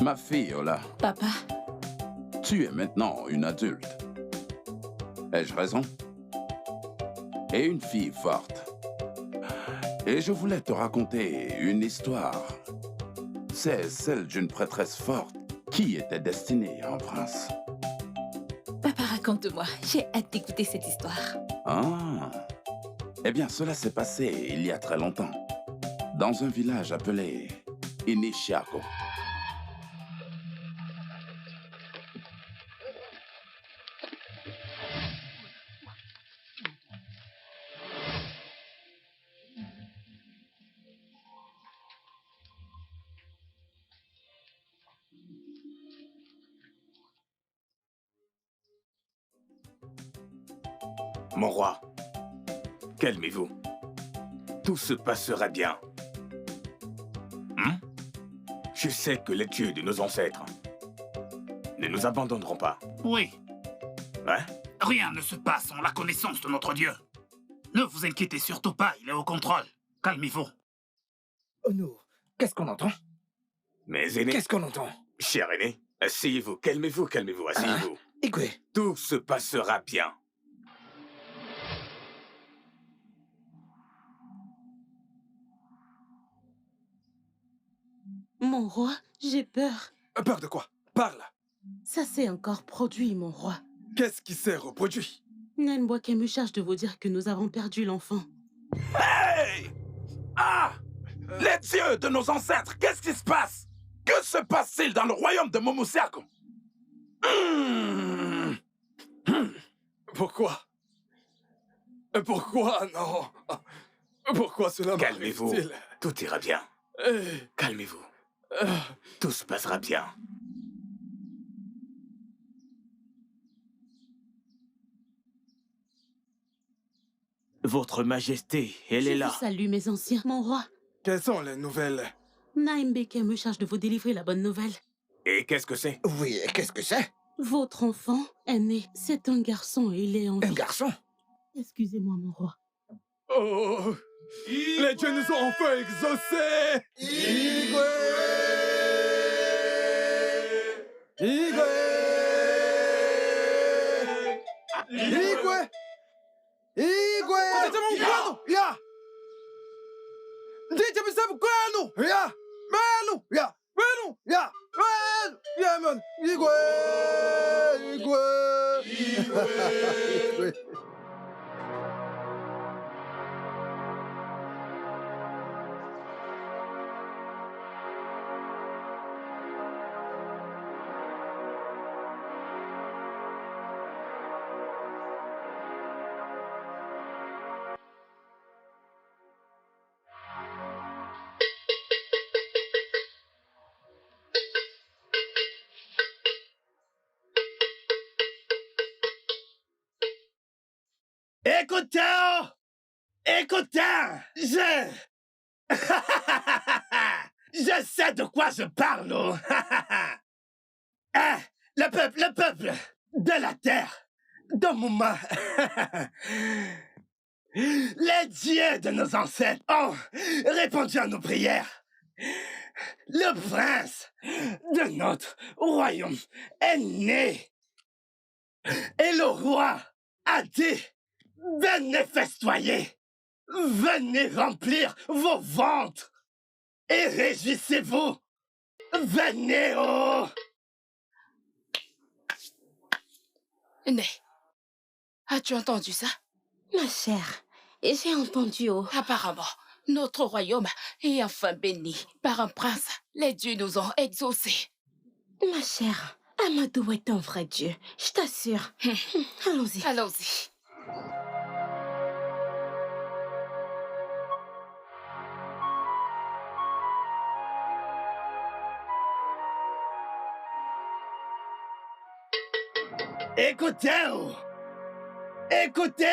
Ma fille, Ola, Papa, tu es maintenant une adulte. Ai-je raison? Et une fille forte. Et je voulais te raconter une histoire. C'est celle d'une prêtresse forte qui était destinée à un prince. papa, raconte-moi. J'ai hâte d'écouter cette histoire. Ah. Eh bien, cela s'est passé il y a très longtemps, dans un village appelé Inishiako. Mon roi, calmez-vous. Tout se passera bien. Je sais que les dieux de nos ancêtres ne nous abandonneront pas. Oui, Hein? rien ne se passe sans la connaissance de notre Dieu. Ne vous inquiétez surtout pas, il est au contrôle. Calmez-vous. Oh non, qu'est-ce qu'on entend? Mes aînés, Qu'est-ce qu'on entend? cher aîné, asseyez-vous, calmez-vous, asseyez-vous. Écoutez, Tout se passera bien. Mon roi, j'ai peur. peur de quoi? Parle. Ça s'est encore produit, mon roi. Qu'est-ce qui s'est reproduit? Nanboake me charge de vous dire que nous avons perdu l'enfant. Hey! Ah! Les dieux de nos ancêtres, qu'est-ce qui se passe? Que se passe-t-il dans le royaume de Momosyako? Pourquoi? Pourquoi non? Pourquoi cela Calmez-vous, m'arrive-t-il? tout ira bien. Eh, Calmez-vous, euh, tout se passera bien. Votre Majesté, elle Je est vous là. salue, mes anciens. Mon roi, Quelles sont les nouvelles? Naimbeke me charge de vous délivrer la bonne nouvelle. Et qu'est-ce que c'est? Oui, qu'est-ce que c'est? Votre enfant est né. C'est un garçon et il est en Un vie. garçon? Excusez-moi, mon roi. Oh! Les dieux nous ont enfin exaucés! Igwe! Igwe! Igwe! Igwe! Ya! Ndiye bisabu kwenu! Ya! Menu! Ya! Menu! Ya! Menu! Ya, man! Igwe! Igwe! Igwe! Écoutez! Écoutez! Je sais de quoi je parle! Ah, le peuple de la terre, de Mouma. Les dieux de nos ancêtres ont répondu à nos prières. Le prince de notre royaume est né. Et le roi a dit: venez festoyer, venez remplir vos ventres et réjouissez-vous. Venez, oh! Né, as-tu entendu ça? Ma chère, j'ai entendu, oh. Apparemment, notre royaume est enfin béni par un prince. Les dieux nous ont exaucés. Ma chère, Amadou est un vrai dieu, je t'assure. Allons-y. Allons-y. Écoutez, oh! Écoutez!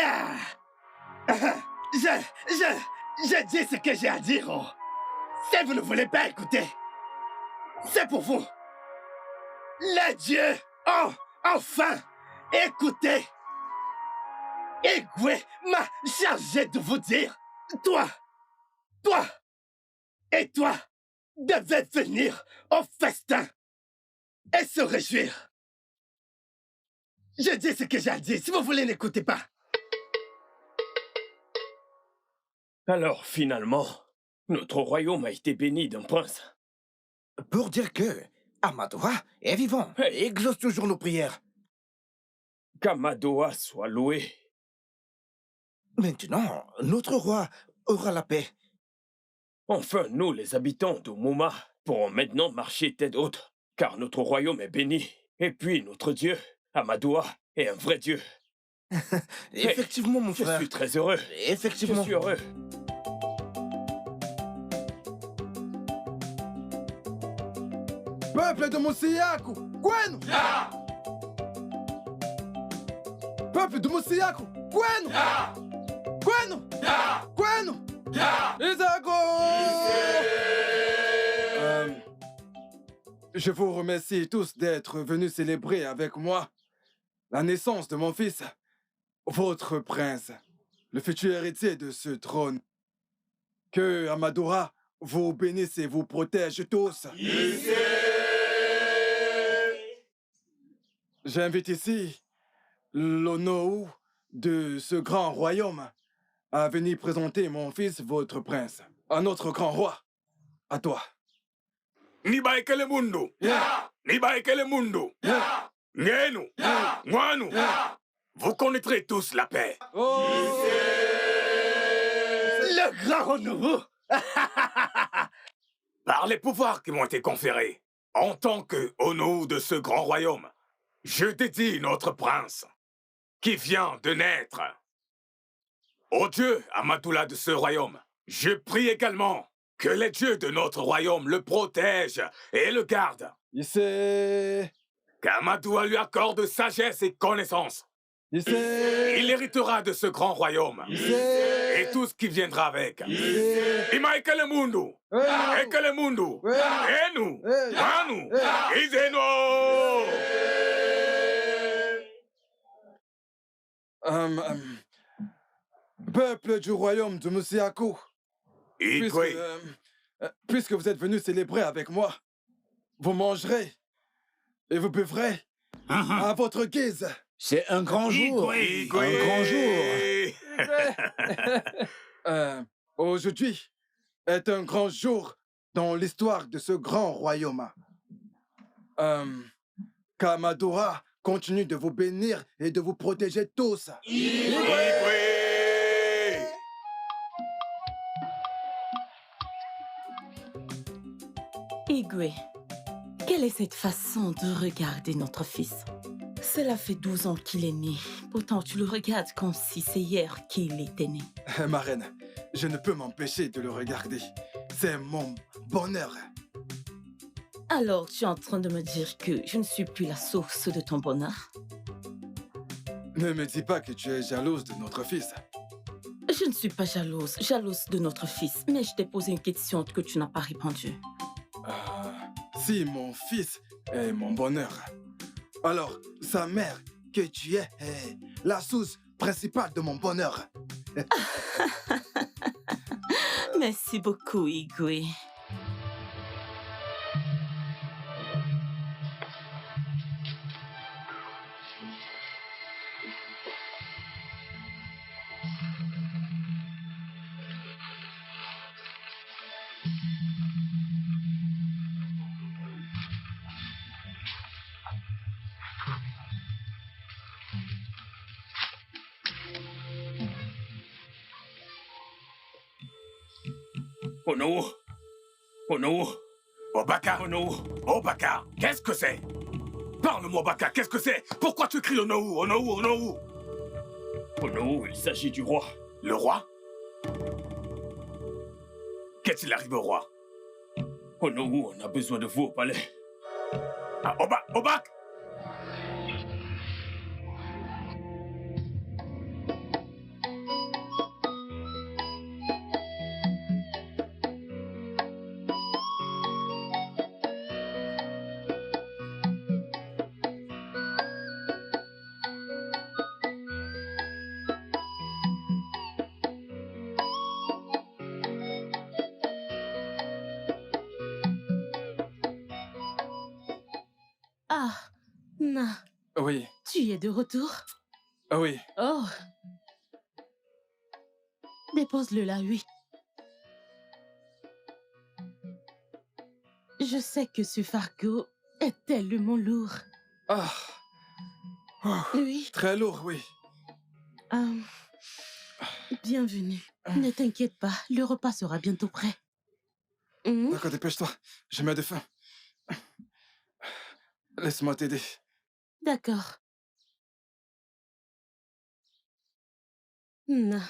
Je dis ce que j'ai à dire, oh! Si vous ne voulez pas écouter, c'est pour vous. Les dieux ont enfin écouté. Igwe m'a chargé de vous dire, toi et toi devez venir au festin et se réjouir. Je dis ce que j'ai à dire. Si vous voulez, n'écoutez pas. Alors, finalement, notre royaume a été béni d'un prince. Pour dire que Amadoa est vivant et exauce toujours nos prières. Qu'Amadoa soit loué. Maintenant, notre roi aura la paix. Enfin, nous, les habitants de Mouma, pourrons maintenant marcher tête haute, car notre royaume est béni. Et puis, notre Dieu, Amadoa, est un vrai Dieu. Effectivement, mon Je frère. suis très heureux. Effectivement. Je suis heureux. Peuple de Moussiaku, Gwenu! Peuple de Moussiaku, Gwenu! Gwenu! Gwenu! Isako! Je vous remercie tous d'être venus célébrer avec moi la naissance de mon fils, votre prince, le futur héritier de ce trône. Que Amadora vous bénisse et vous protège tous. J'invite ici l'Onou de ce grand royaume à venir présenter mon fils, votre prince, à notre grand roi, à toi. Nibaekele Mundo. Nibaekele Mundo. Ngenu. Mwanu. Vous connaîtrez tous la paix. Le grand Onowu. Par les pouvoirs qui m'ont été conférés, en tant que Onou de ce grand royaume, je dédie notre prince, qui vient de naître. Ô Dieu, Amadoula de ce royaume, je prie également que les dieux de notre royaume le protègent et le gardent. Issé, Qu'Amadoua lui accorde sagesse et connaissance. Issé, Il héritera de ce grand royaume Issé, et tout ce qui viendra avec. Issé, Ima ekele mundu, ekele mundu, enu, manu, izeno. Peuple du royaume de Moussiaku, Igwe, puisque vous êtes venus célébrer avec moi, vous mangerez et vous buvrez à votre guise. C'est un grand jour. Igwe. Un grand jour. Aujourd'hui est un grand jour dans l'histoire de ce grand royaume. Qu'Amadora continue de vous bénir et de vous protéger tous. Igwe. Igwe, quelle est cette façon de regarder notre fils? Cela fait 12 ans qu'il est né. Pourtant, tu le regardes comme si c'est hier qu'il était né. Ma reine, je ne peux m'empêcher de le regarder. C'est mon bonheur. Alors, tu es en train de me dire que je ne suis plus la source de ton bonheur? Ne me dis pas que tu es jalouse de notre fils. Je ne suis pas jalouse de notre fils, mais je t'ai posé une question que tu n'as pas répondu. Si mon fils est mon bonheur, alors sa mère, que tu es, est la source principale de mon bonheur. Merci beaucoup, Igwe. Onou! Onou! Obaka, Onou! Obaka, qu'est-ce que c'est? Parle-moi, Obaka, qu'est-ce que c'est? Pourquoi tu cries Onou, Onou, Onou? Onou, il s'agit du roi. Le roi? Qu'est-il arrivé au roi? Onou, on a besoin de vous au palais. Ah, Obak! Ah, Na, Oui, tu es de retour? oui. Oh. Dépose-le là, oui. Je sais que ce fardeau est tellement lourd. Ah, oh, Oui. très lourd, oui. Bienvenue. Ne t'inquiète pas, le repas sera bientôt prêt. D'accord, dépêche-toi. J'ai mal de faim. Laisse-moi t'aider. D'accord. Na.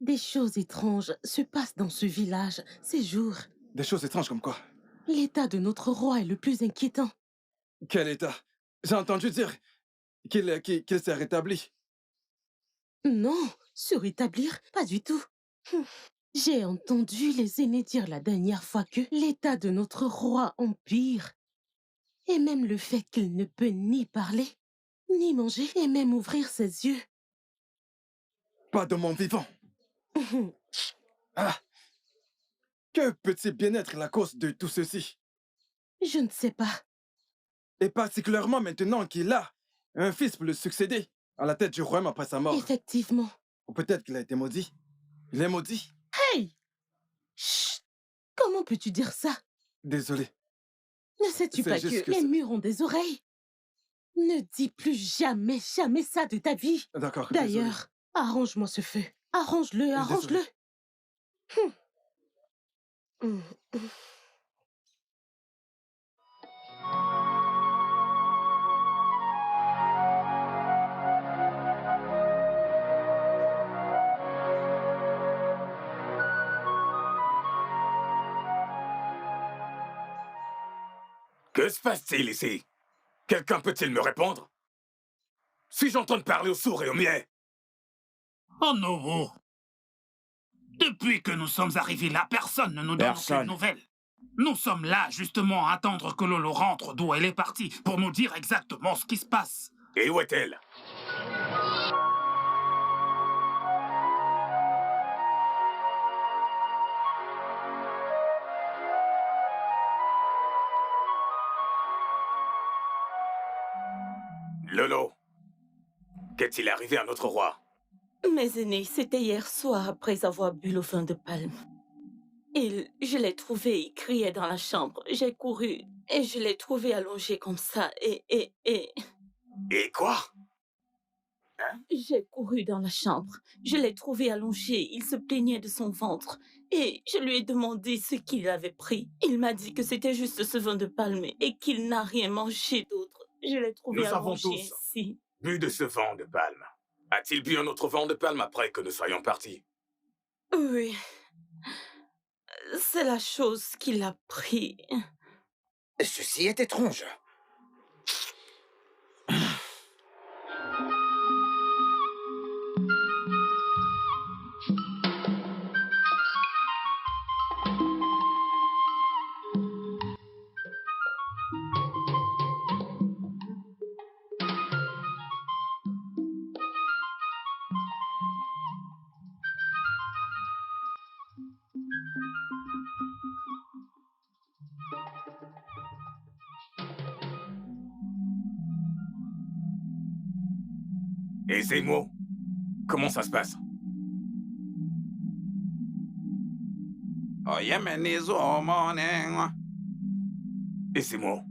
Des choses étranges se passent dans ce village ces jours. Des choses étranges comme quoi? L'état de notre roi est le plus inquiétant. Quel état? J'ai entendu dire qu'il s'est rétabli. Non, se rétablir, pas du tout. J'ai entendu les aînés dire la dernière fois que l'état de notre roi empire. Et même le fait qu'il ne peut ni parler, ni manger, et même ouvrir ses yeux. Pas de mon vivant. Ah! Que peut-il bien être la cause de tout ceci? Je ne sais pas. Et particulièrement maintenant qu'il a un fils pour le succéder à la tête du royaume après sa mort. Effectivement. Ou peut-être qu'il a été maudit. Il est maudit. Hey! Chut! Comment peux-tu dire ça? Désolé. Ne sais-tu C'est pas juste que que les ça- murs ont des oreilles? Ne dis plus jamais, jamais ça de ta vie. D'accord, désolé. D'ailleurs, arrange-moi ce feu. Arrange-le, arrange-le. Que se passe-t-il ici? Quelqu'un peut-il me répondre? Suis-je en train de parler aux sourds et aux muets? Oh non! Depuis que nous sommes arrivés là, personne ne nous donne aucune nouvelle. Nous sommes là, justement, à attendre que Lolo rentre d'où elle est partie, pour nous dire exactement ce qui se passe. Et où est-elle? Lolo, qu'est-il arrivé à notre roi? Mes aînés, c'était hier soir après avoir bu le vin de palme. Je l'ai trouvé, il criait dans la chambre. J'ai couru et je l'ai trouvé allongé comme ça Et quoi? J'ai couru dans la chambre. Je l'ai trouvé allongé, il se plaignait de son ventre. Et je lui ai demandé ce qu'il avait pris. Il m'a dit que c'était juste ce vin de palme et qu'il n'a rien mangé d'autre. Je l'ai trouvé Nous avons allongé tous ainsi. bu de ce vent de palme. A-t-il bu un autre vent de palme après que nous soyons partis? Oui. C'est la chose qu'il a pris. Ceci est étrange. Et Zemo, comment ça se passe? Et Zemo?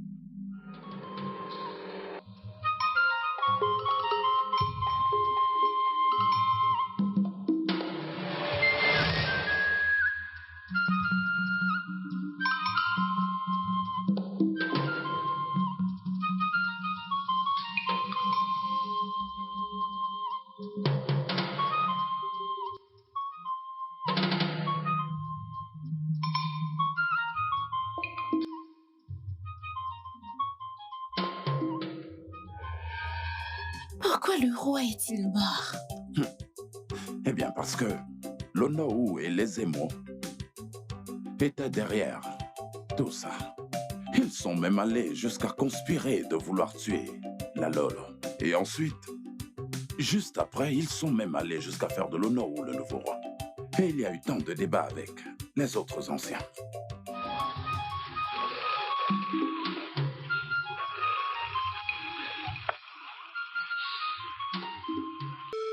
Pourquoi le roi est-il mort? Eh bien, parce que l'Onowu et les Zemo étaient derrière tout ça. Ils sont même allés jusqu'à conspirer de vouloir tuer la Lolo. Et ensuite, juste après, ils sont même allés jusqu'à faire de l'Onowu le nouveau roi. Et il y a eu tant de débats avec les autres anciens.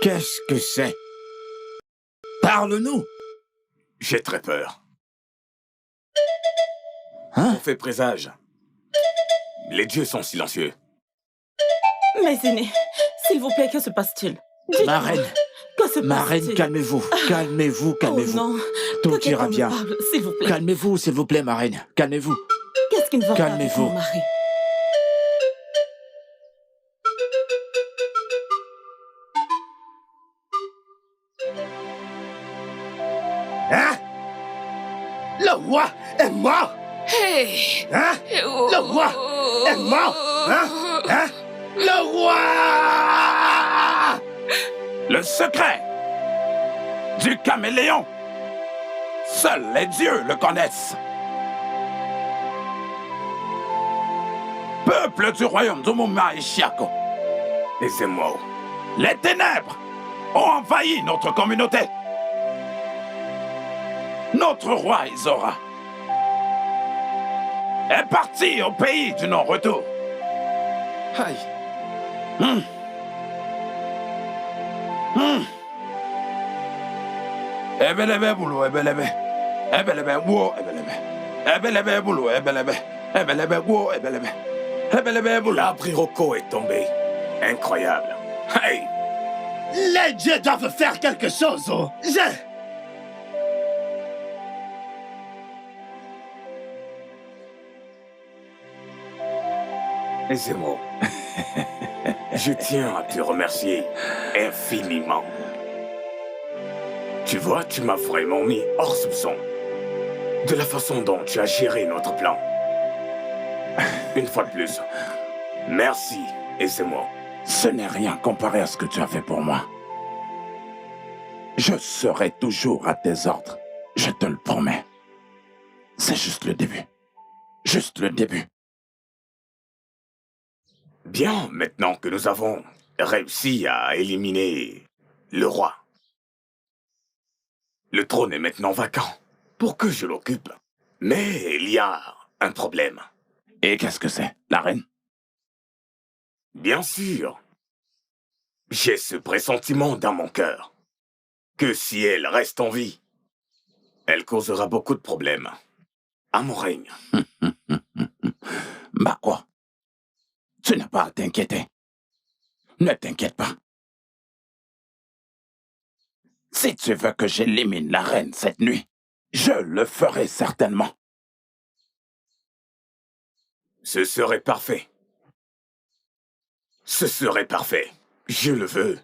Qu'est-ce que c'est? Parle-nous. J'ai très peur. Hein? On fait présage. Les dieux sont silencieux. Mes aînés, s'il vous plaît, que se passe-t-il? Ma reine, Que se ma reine, passe-t-il? calmez-vous. Calmez-vous, calmez-vous. Oh non, Tout que ira quelqu'un me bien. parle, s'il vous plaît. Calmez-vous, s'il vous plaît, ma reine. Calmez-vous. Qu'est-ce qui ne va pas avec Calmez-vous. mon mari? Hein? Le roi est mort! Hey! Hein? Le roi est mort! Hein? Hein? Le roi! Le secret du caméléon. Seuls les dieux le connaissent. Peuple du royaume d'Umuma et Chiako, Et c'est moi. les ténèbres ont envahi notre communauté. Notre roi Izora est parti au pays du non-retour. Aïe. Ebelebe boulot, ebelebe. Ebelebe wo, ebelebe. Ebelebe boulot, ebelebe. Ebelebe wo, ebelebe. Ebelebe boulot. L'Abriroko est tombé. Incroyable. Hey! Les dieux doivent faire quelque chose, oh! Et c'est moi. Je tiens à te remercier infiniment. Tu vois, tu m'as vraiment mis hors soupçon. De la façon dont tu as géré notre plan. Une fois de plus, merci, et c'est moi. Ce n'est rien comparé à ce que tu as fait pour moi. Je serai toujours à tes ordres. Je te le promets. C'est juste le début. Juste le début. Bien, maintenant que nous avons réussi à éliminer le roi, le trône est maintenant vacant pour que je l'occupe. Mais il y a un problème. Et qu'est-ce que c'est, la reine? Bien sûr. J'ai ce pressentiment dans mon cœur que si elle reste en vie, elle causera beaucoup de problèmes à mon règne. Bah quoi? Tu n'as pas à t'inquiéter. Ne t'inquiète pas. Si tu veux que j'élimine la reine cette nuit, je le ferai certainement. Ce serait parfait. Ce serait parfait. Je le veux.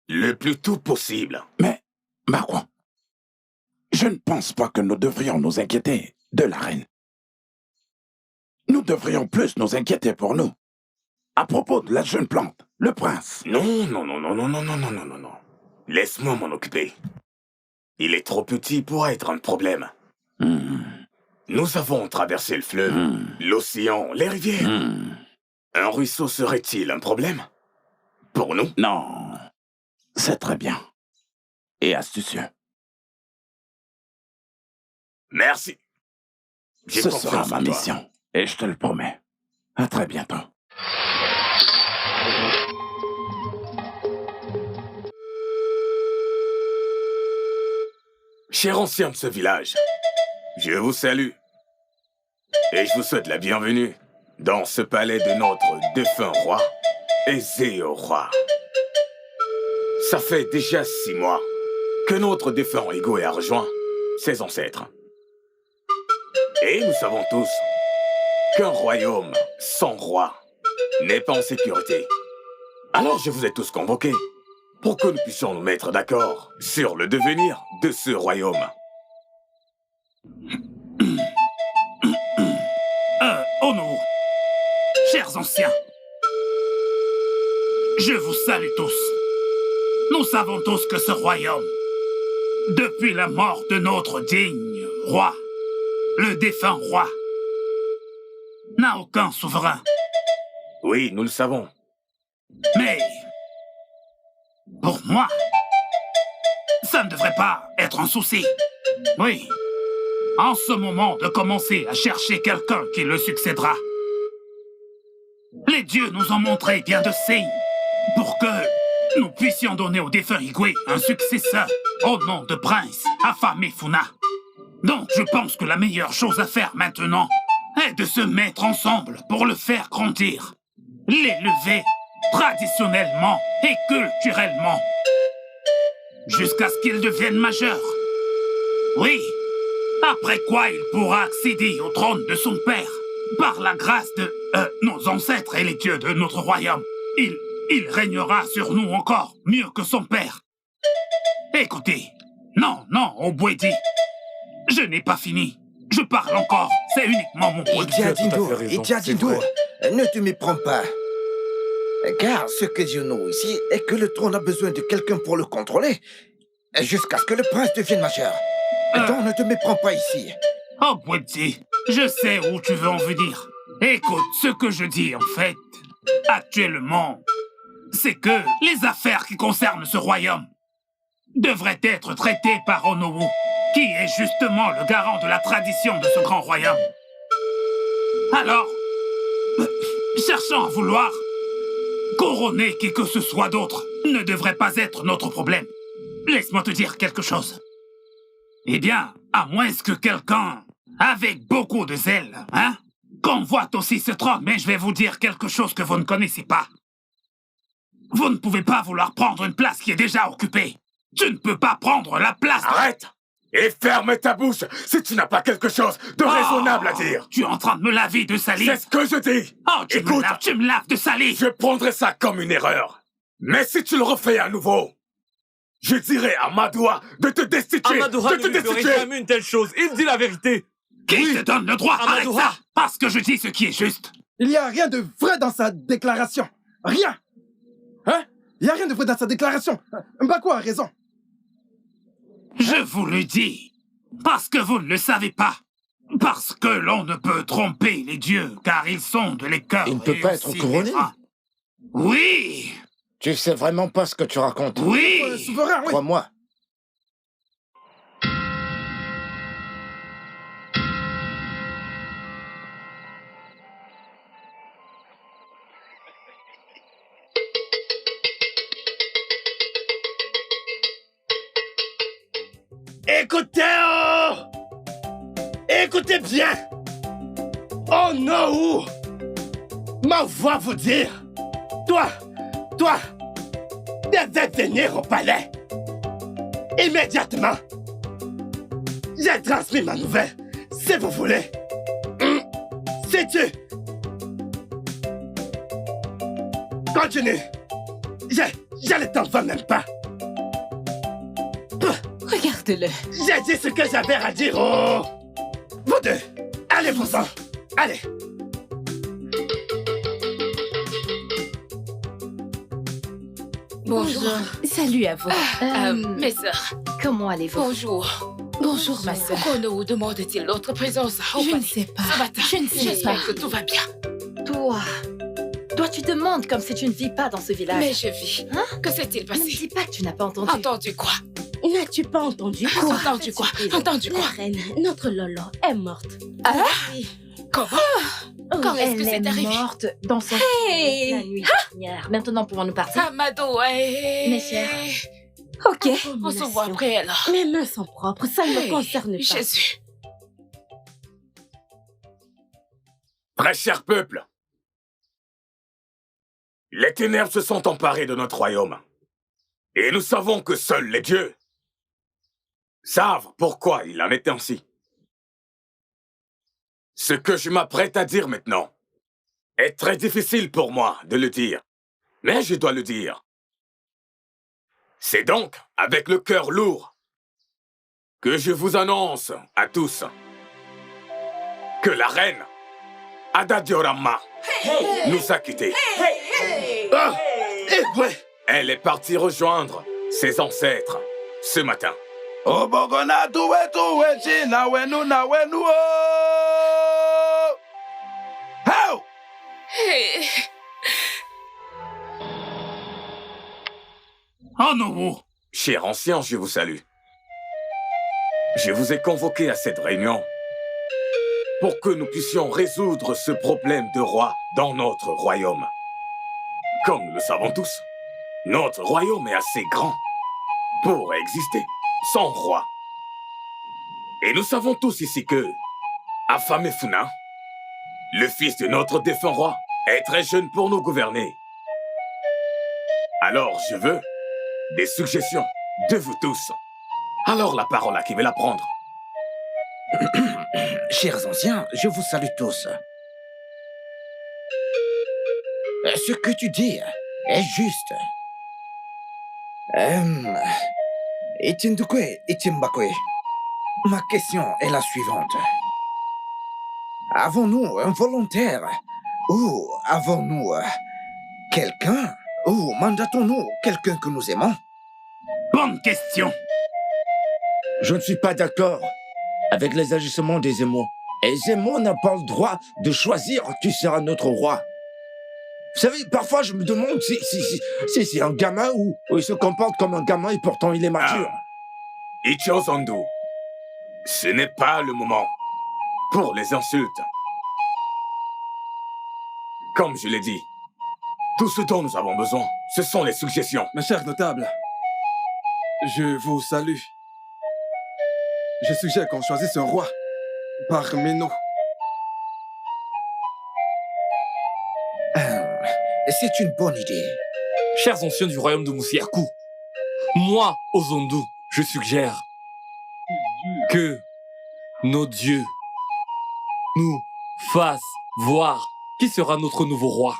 Le plus tôt possible. Mais, bah quoi? Je ne pense pas que nous devrions nous inquiéter de la reine. Nous devrions plus nous inquiéter pour nous. À propos de la jeune plante, le prince. Non, non, non, non, non, non, non, non, non, non, non. Laisse-moi m'en occuper. Il est trop petit pour être un problème. Nous avons traversé le fleuve, l'océan, les rivières. Un ruisseau serait-il un problème? Pour nous? Non, c'est très bien. Et astucieux. Merci. J'ai Ce confiance sera en ma toi. mission, et je te le promets. À très bientôt. Chers anciens de ce village, je vous salue. Et je vous souhaite la bienvenue dans ce palais de notre défunt roi, Ezeo roi. Ça fait déjà 6 mois que notre défunt Ego a rejoint ses ancêtres. Et nous savons tous qu'un royaume sans roi n'est pas en sécurité. Alors je vous ai tous convoqués pour que nous puissions nous mettre d'accord sur le devenir de ce royaume. Ono, chers anciens, je vous salue tous. Nous savons tous que ce royaume, depuis la mort de notre digne roi, le défunt roi, n'a aucun souverain. Oui, nous le savons. Mais, pour moi, ça ne devrait pas être un souci. Oui, en ce moment de commencer à chercher quelqu'un qui le succédera. Les dieux nous ont montré bien de signes pour que nous puissions donner au défunt Igwe un successeur au nom de prince Afamefuna. Donc je pense que la meilleure chose à faire maintenant est de se mettre ensemble pour le faire grandir, l'élever traditionnellement et culturellement, jusqu'à ce qu'il devienne majeur. Oui, après quoi il pourra accéder au trône de son père, par la grâce de nos ancêtres et les dieux de notre royaume. Il régnera sur nous encore mieux que son père. Écoutez, non, Obwedi, je n'ai pas fini. Je parle encore, c'est uniquement mon point de vue. Idiadindo, ne te méprends pas. Car ce que je know ici est que le trône a besoin de quelqu'un pour le contrôler, jusqu'à ce que le prince devienne majeur. Donc ne te méprends pas ici. Obwedi, je sais où tu veux en venir. Écoute, ce que je dis en fait, actuellement, c'est que les affaires qui concernent ce royaume devraient être traitées par Onowu, qui est justement le garant de la tradition de ce grand royaume. Alors, cherchant à vouloir couronner qui que ce soit d'autre ne devrait pas être notre problème. Laisse-moi te dire quelque chose. Eh bien, à moins que quelqu'un avec beaucoup de zèle, convoite aussi ce trône, mais je vais vous dire quelque chose que vous ne connaissez pas. Vous ne pouvez pas vouloir prendre une place qui est déjà occupée. Tu ne peux pas prendre la place... Arrête! Et ferme ta bouche si tu n'as pas quelque chose de raisonnable à dire. Tu es en train de me laver de salive. C'est ce que je dis. Oh, tu me laves de salive. Je prendrai ça comme une erreur. Mais si tu le refais à nouveau, je dirai à Madoua de te destituer. Amadoura ne lui ferait jamais une telle chose. Il dit la vérité. Qui te donne le droit d'arrêter ça? Parce que je dis ce qui est juste. Il n'y a rien de vrai dans sa déclaration. Rien. Hein? Il n'y a rien de vrai dans sa déclaration. Mbako a raison. Je vous le dis, parce que vous ne le savez pas. Parce que l'on ne peut tromper les dieux, car ils sont de les cœurs. Il ne peut pas être couronné. Oui. Tu sais vraiment pas ce que tu racontes. Oui. Souverain, oui. Crois-moi. Écoutez, écoutez bien. Oh non, ma voix vous dire. Toi, devais venir au palais. Immédiatement. J'ai transmis ma nouvelle, si vous voulez. Sais-tu? Continue. Je ne t'en veux même pas. Regarde-le. J'ai dit ce que j'avais à dire. Oh. Vous deux, allez-vous-en. Allez. Bonjour. Salut à vous. Mes sœurs. Comment allez-vous? Bonjour. Bonjour, ma sœur. Pourquoi demande-t-il notre présence? Je ne sais pas. Ce matin, je ne sais pas. J'espère que tout va bien. Toi, tu te demandes comme si tu ne vis pas dans ce village. Mais je vis. Que s'est-il passé? Ne me dis pas que tu n'as pas entendu. Entendu quoi? N'as-tu pas entendu quoi? Entendu quoi? Entendu quoi? La reine, notre Lolo, est morte. Ah? Comment? Quand est-ce que c'est arrivé? Morte dans son la nuit dernière. Maintenant, pouvons-nous partir? Amado, Mes chers. Ok, on se voit après alors. Mes mains sont propres, ça ne me concerne pas. Jésus. Très cher peuple, les ténèbres se sont emparées de notre royaume. Et nous savons que seuls les dieux savent pourquoi il en est ainsi. Ce que je m'apprête à dire maintenant est très difficile pour moi de le dire, mais je dois le dire. C'est donc avec le cœur lourd que je vous annonce à tous que la reine Ada Diorama nous a quittés. Elle est partie rejoindre ses ancêtres ce matin. Onowu! Cher ancien, je vous salue. Je vous ai convoqué à cette réunion pour que nous puissions résoudre ce problème de roi dans notre royaume. Comme nous le savons tous, Notre royaume est assez grand pour exister sans roi. Et nous savons tous ici que Afamefuna, le fils de notre défunt roi, est très jeune pour nous gouverner. Alors je veux des suggestions de vous tous. Alors la parole à qui veut la prendre? Chers anciens, je vous salue tous. Ce que tu dis est juste. Itindukwe, Itimbakwe. Ma question est la suivante. Avons-nous un volontaire? Ou avons-nous quelqu'un? Ou mandatons-nous quelqu'un que nous aimons? Bonne question. Je ne suis pas d'accord avec les agissements des Émois. Et Émois n'a pas le droit de choisir qui sera notre roi. Vous savez, parfois je me demande si c'est un gamin ou il se comporte comme un gamin et pourtant il est mature. Ichio Zandu, ce n'est pas le moment pour les insultes. Comme je l'ai dit, tout ce dont nous avons besoin, ce sont les suggestions. Mes chers notables, je vous salue. Je suggère qu'on choisisse un roi parmi nous. C'est une bonne idée. Chers anciens du royaume de Moussiarkou, moi, Ozondu, je suggère que nos dieux nous fassent voir qui sera notre nouveau roi.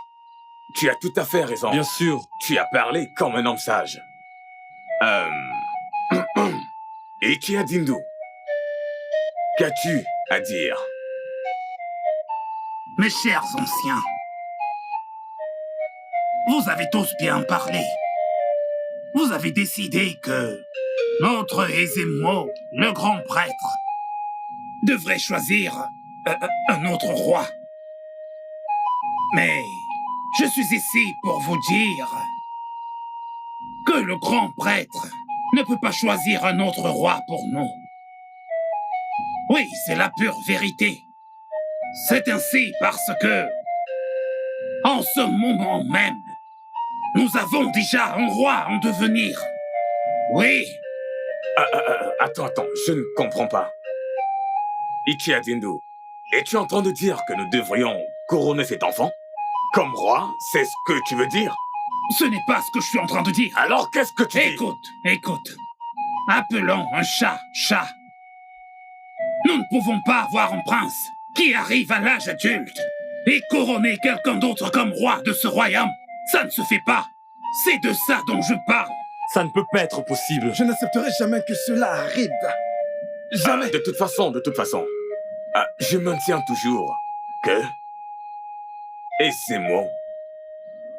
Tu as tout à fait raison. Bien sûr. Tu as parlé comme un homme sage. Ikia Dindu, qu'as-tu à dire? Mes chers anciens, vous avez tous bien parlé. Vous avez décidé que notre Ezemo, le grand prêtre, devrait choisir un autre roi. Mais je suis ici pour vous dire que le grand prêtre ne peut pas choisir un autre roi pour nous. Oui, c'est la pure vérité. C'est ainsi parce que, en ce moment même, nous avons déjà un roi en devenir. Oui. Attends, je ne comprends pas. Ichia Dindu, es-tu en train de dire que nous devrions couronner cet enfant comme roi? C'est ce que tu veux dire? Ce n'est pas ce que je suis en train de dire. Alors qu'est-ce que tu dis? Écoute. Appelons un chat chat. Nous ne pouvons pas avoir un prince qui arrive à l'âge adulte et couronner quelqu'un d'autre comme roi de ce royaume. Ça ne se fait pas. C'est de ça dont je parle. Ça ne peut pas être possible. Je n'accepterai jamais que cela arrive. Jamais. De toute façon, je maintiens toujours que Ezemo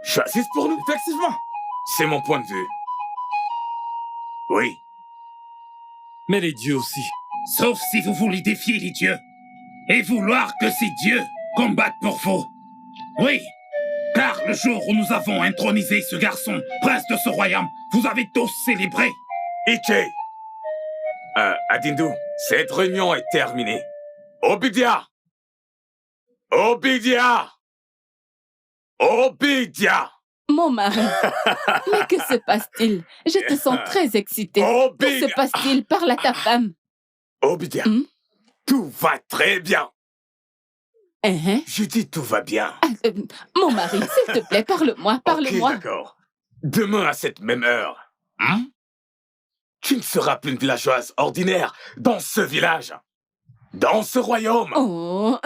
choisissent pour nous. Effectivement. C'est mon point de vue. Oui. Mais les dieux aussi. Sauf si vous voulez défier les dieux et vouloir que ces dieux combattent pour vous. Oui. Car le jour où nous avons intronisé ce garçon, prince de ce royaume, vous avez tous célébré. Ike. Adindu, cette réunion est terminée. Obidia. Mon mari, mais que se passe-t-il? Je te sens très excitée. Que se passe-t-il? Parle à ta femme. Obidia, tout va très bien. Je dis tout va bien. Mon mari, s'il te plaît, parle-moi. Ok, d'accord. Demain à cette même heure, tu ne seras plus une villageoise ordinaire dans ce village, dans ce royaume. Oh,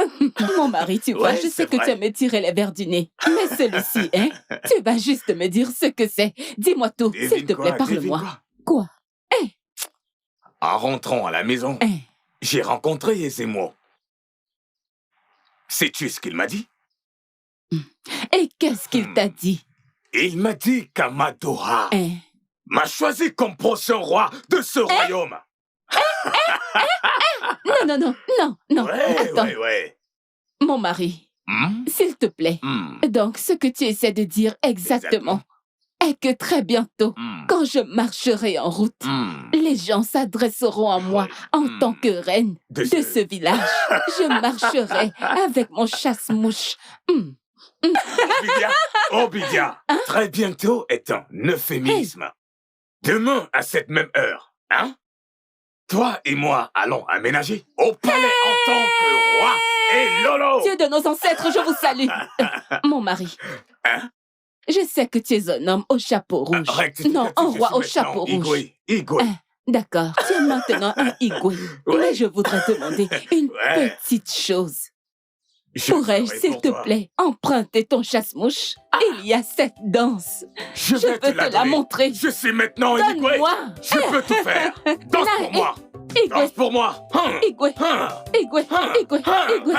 mon mari, tu vois, je sais que tu as me tiré les verres du nez. Mais celui-ci, tu vas juste me dire ce que c'est. Dis-moi tout, s'il te plaît, parle-moi. Quoi? En rentrant à la maison, j'ai rencontré Ezemo. Sais-tu ce qu'il m'a dit? Et qu'est-ce qu'il t'a dit? Il m'a dit qu'Amadoha m'a choisi comme prochain roi de ce royaume. Non. Attends. Ouais. Mon mari, s'il te plaît. Donc, ce que tu essaies de dire exactement est que très bientôt, quand je marcherai en route, les gens s'adresseront à moi en tant que reine de ce village. Je marcherai avec mon chasse-mouche. Obidia, très bientôt est un euphémisme. Demain, à cette même heure, hein? Toi et moi allons aménager au palais en tant que roi et Lolo! Dieu de nos ancêtres, je vous salue. Mon mari. Hein? Je sais que tu es un homme au chapeau rouge. Non, un roi au chapeau rouge. Igwe. D'accord, tu es maintenant un Igwe. Mais je voudrais demander une petite chose. Pourrais-je, s'il te plaît, emprunter ton chasse-mouche? Il y a cette danse. Je veux te la montrer. Je suis maintenant Igwe. Donne-moi. Je peux tout faire. Danse pour moi. Danse pour moi. Igwe. Igwe. Igwe. Igwe. Igwe.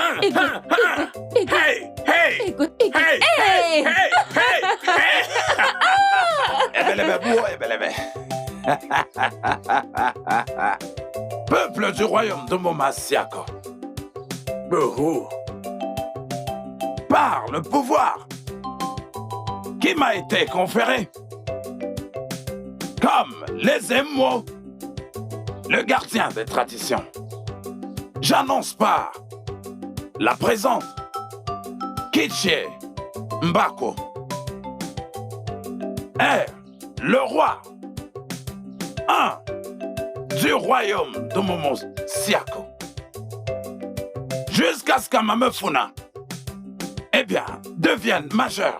Igwe. Hey, hey. Igwe. Igwe. Hey. Peuple du royaume de Momasiako. Par le pouvoir qui m'a été conféré, comme les émois, le gardien des traditions, j'annonce par la présente Kiché Mbako est le roi du royaume de Momosiako. Jusqu'à ce qu'Amamefuna, eh bien, devienne majeur.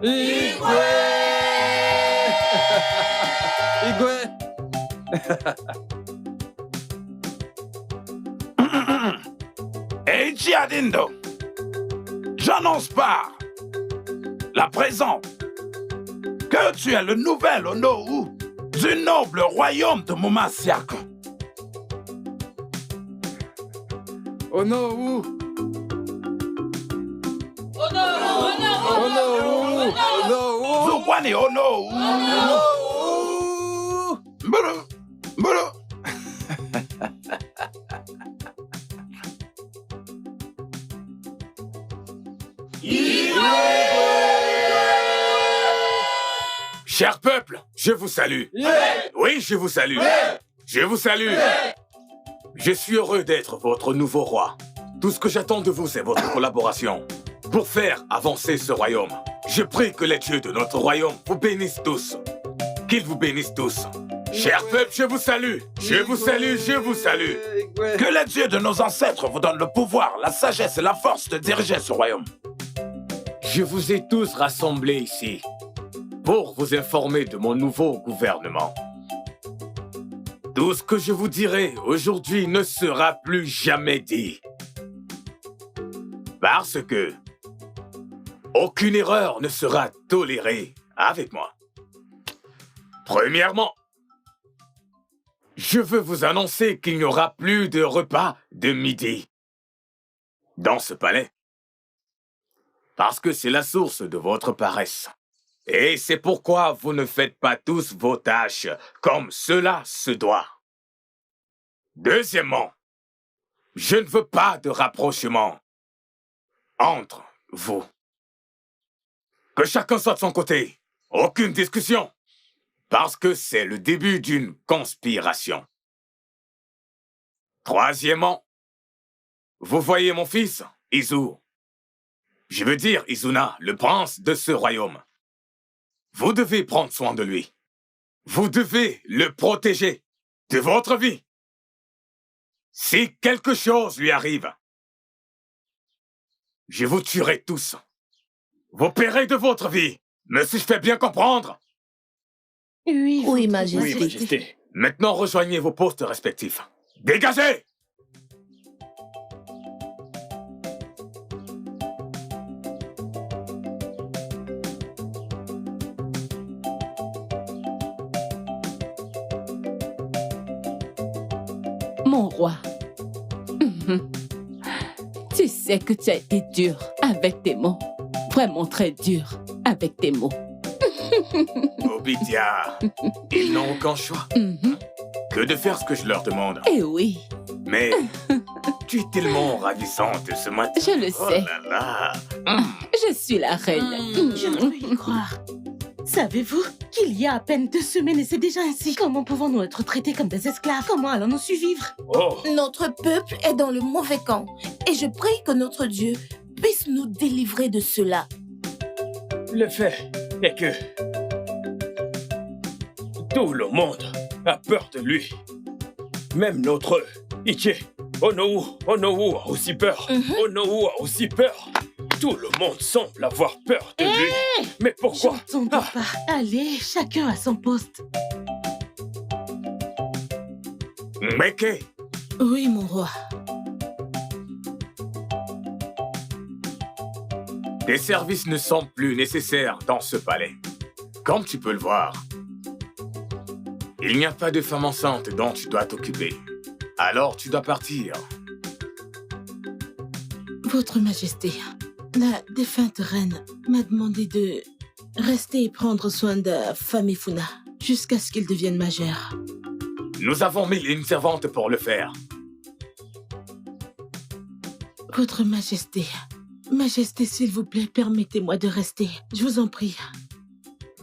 Igwe! Igwe! Et Giadindo, j'annonce par la présente que tu es le nouvel Onowu du noble royaume de Momasiako. Onowu! Zukwani Onowu! Mburu! Mburu! Cher peuple, je vous salue. Oui, je vous salue. Je vous salue. Je suis heureux d'être votre nouveau roi. Tout ce que j'attends de vous, c'est votre collaboration pour faire avancer ce royaume. Je prie que les dieux de notre royaume vous bénissent tous. Qu'ils vous bénissent tous. Cher peuple, je vous salue. Je vous salue, je vous salue. Que les dieux de nos ancêtres vous donnent le pouvoir, la sagesse et la force de diriger ce royaume. Je vous ai tous rassemblés ici pour vous informer de mon nouveau gouvernement. Tout ce que je vous dirai aujourd'hui ne sera plus jamais dit. Parce que aucune erreur ne sera tolérée avec moi. Premièrement, je veux vous annoncer qu'il n'y aura plus de repas de midi dans ce palais. Parce que c'est la source de votre paresse. Et c'est pourquoi vous ne faites pas tous vos tâches comme cela se doit. Deuxièmement, je ne veux pas de rapprochement entre vous. Que chacun soit de son côté. Aucune discussion. Parce que c'est le début d'une conspiration. Troisièmement, vous voyez mon fils, Izu. Je veux dire Izuna, le prince de ce royaume. Vous devez prendre soin de lui. Vous devez le protéger de votre vie. Si quelque chose lui arrive, je vous tuerai tous. Vous paierez de votre vie. Me suis-je fait bien comprendre? Oui, Majesté. Oui, Majesté. Maintenant, rejoignez vos postes respectifs. Dégagez! Mon roi, tu sais que tu as été dur avec tes mots. Vraiment très dur avec tes mots. Obidia, ils n'ont aucun choix. que de faire ce que je leur demande. Eh oui. Mais tu es tellement ravissante ce matin. Je le sais. Oh là là. Je suis la reine. Je ne peux y croire. Savez-vous qu'il y a à peine 2 semaines et c'est déjà ainsi? Comment pouvons-nous être traités comme des esclaves? Comment allons-nous survivre? Notre peuple est dans le mauvais camp et je prie que notre Dieu puisse nous délivrer de cela. Le fait est que tout le monde a peur de lui. Même notre Iké, Onowu a aussi peur. Onowu a aussi peur. Tout le monde semble avoir peur de lui. Mais pourquoi? J'entends pas. Allez, chacun à son poste. Meke. Oui, mon roi. Tes services ne sont plus nécessaires dans ce palais. Comme tu peux le voir, il n'y a pas de femme enceinte dont tu dois t'occuper. Alors tu dois partir. Votre Majesté, la défunte reine m'a demandé de rester et prendre soin de Famifuna jusqu'à ce qu'il devienne majeur. Nous avons mis une servante pour le faire. Votre Majesté, Majesté, s'il vous plaît, permettez-moi de rester. Je vous en prie.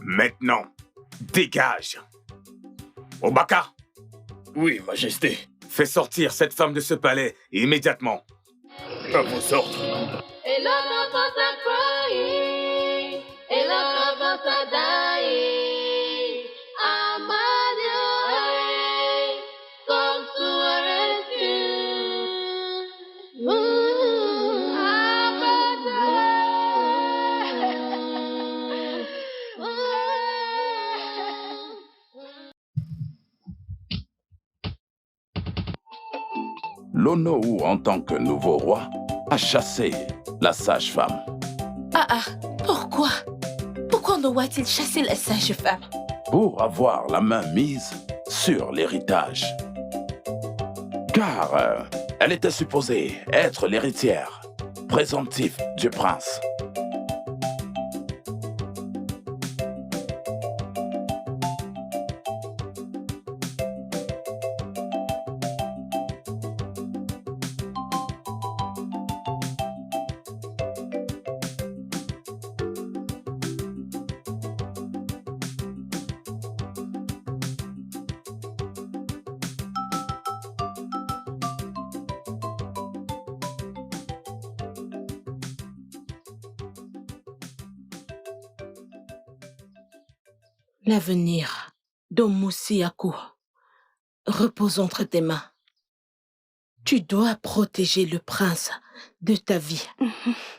Maintenant, dégage. Obaka. Oui, Majesté. Fais sortir cette femme de ce palais immédiatement. À vos ordres. Et là, l'enfant a crying, et là, l'enfant a dying. Amadio, come to our rescue. L'Onowu, en tant que nouveau roi, a chassé la sage-femme. Pourquoi? Pourquoi Onowu a-t-il chassé la sage-femme? Pour avoir la main mise sur l'héritage. Car elle était supposée être l'héritière présomptive du prince. L'avenir d'Omusiaku repose entre tes mains. Tu dois protéger le prince de ta vie.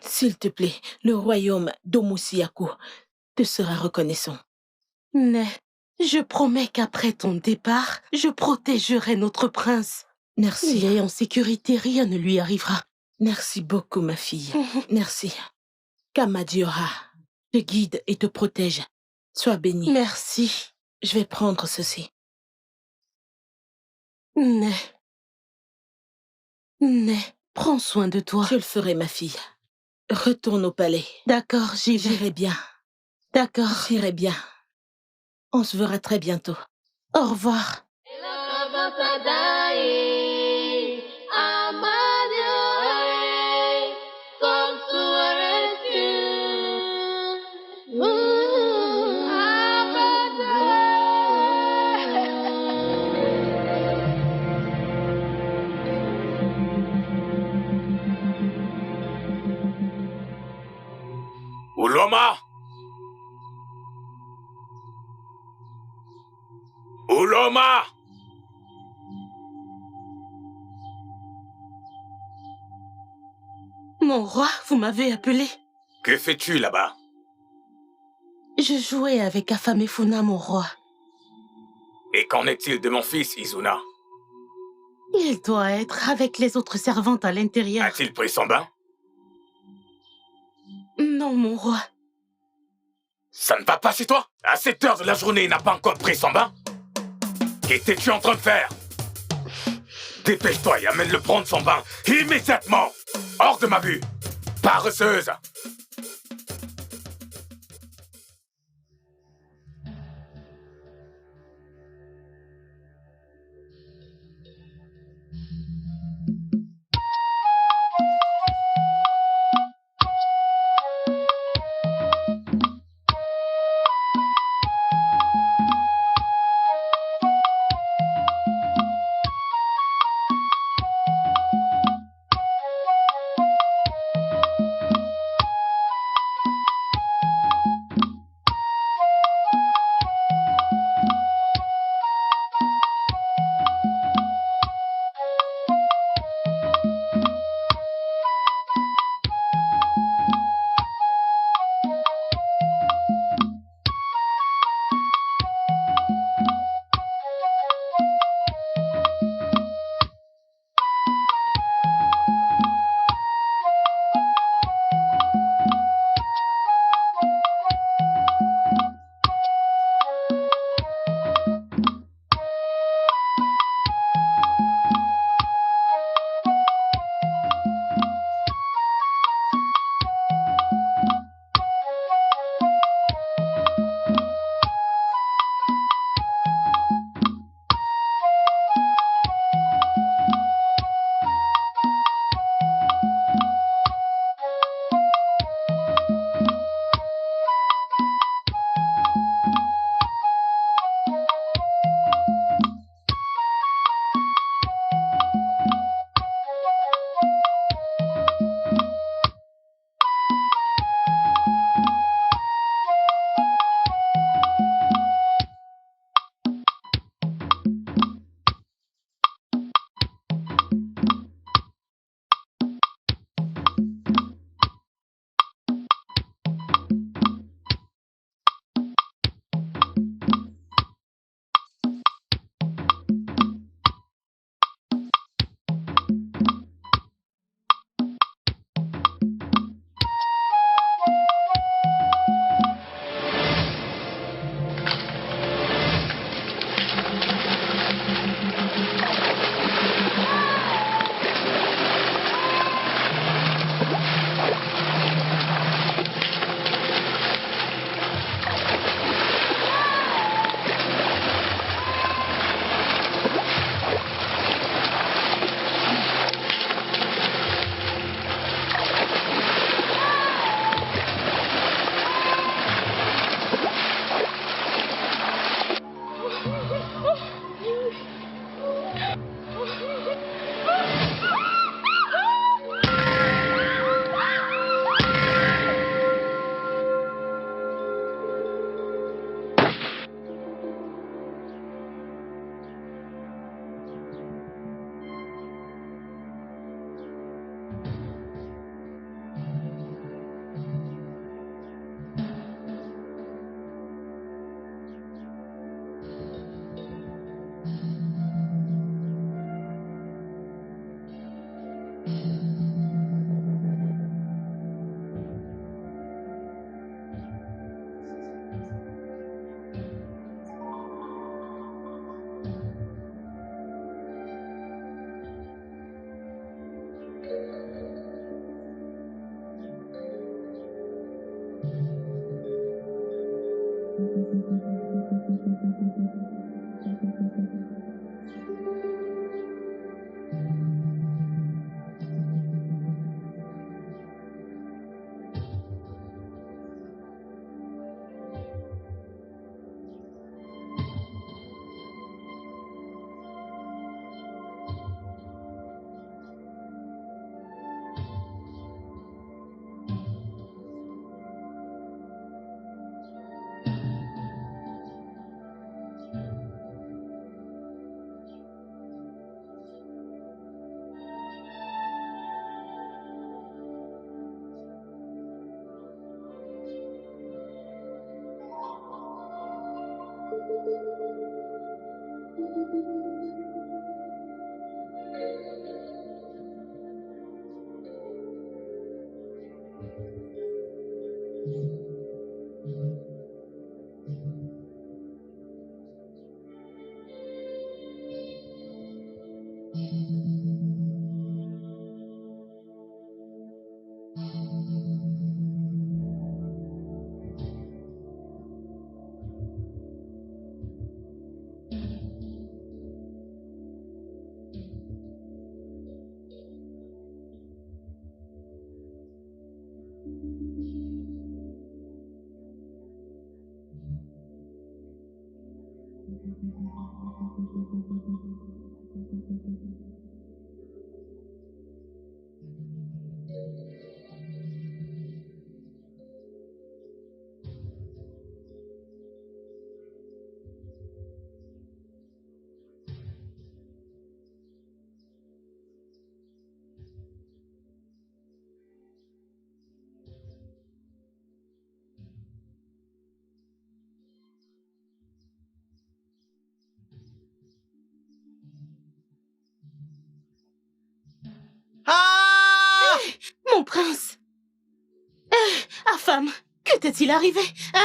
S'il te plaît, le royaume d'Omusiaku te sera reconnaissant. Mais je promets qu'après ton départ, je protégerai notre prince. Merci. Il est en sécurité, rien ne lui arrivera. Merci beaucoup, ma fille. Merci. Kamadiora te guide et te protège. Sois bénie. Merci. Je vais prendre ceci. Prends soin de toi. Je le ferai, ma fille. Retourne au palais. D'accord, j'y vais. J'irai bien. D'accord. J'irai bien. On se verra très bientôt. Au revoir. Uloma! Uloma! Mon roi, vous m'avez appelé. Que fais-tu là-bas? Je jouais avec Afamefuna, mon roi. Et qu'en est-il de mon fils, Izuna? Il doit être avec les autres servantes à l'intérieur. A-t-il pris son bain? Non, mon roi. Ça ne va pas chez toi? À cette heure de la journée, il n'a pas encore pris son bain? Qu'étais-tu en train de faire? Dépêche-toi et amène-le prendre son bain immédiatement! Hors de ma vue! Paresseuse! Mon prince! Affam, que t'est-il arrivé? Hein?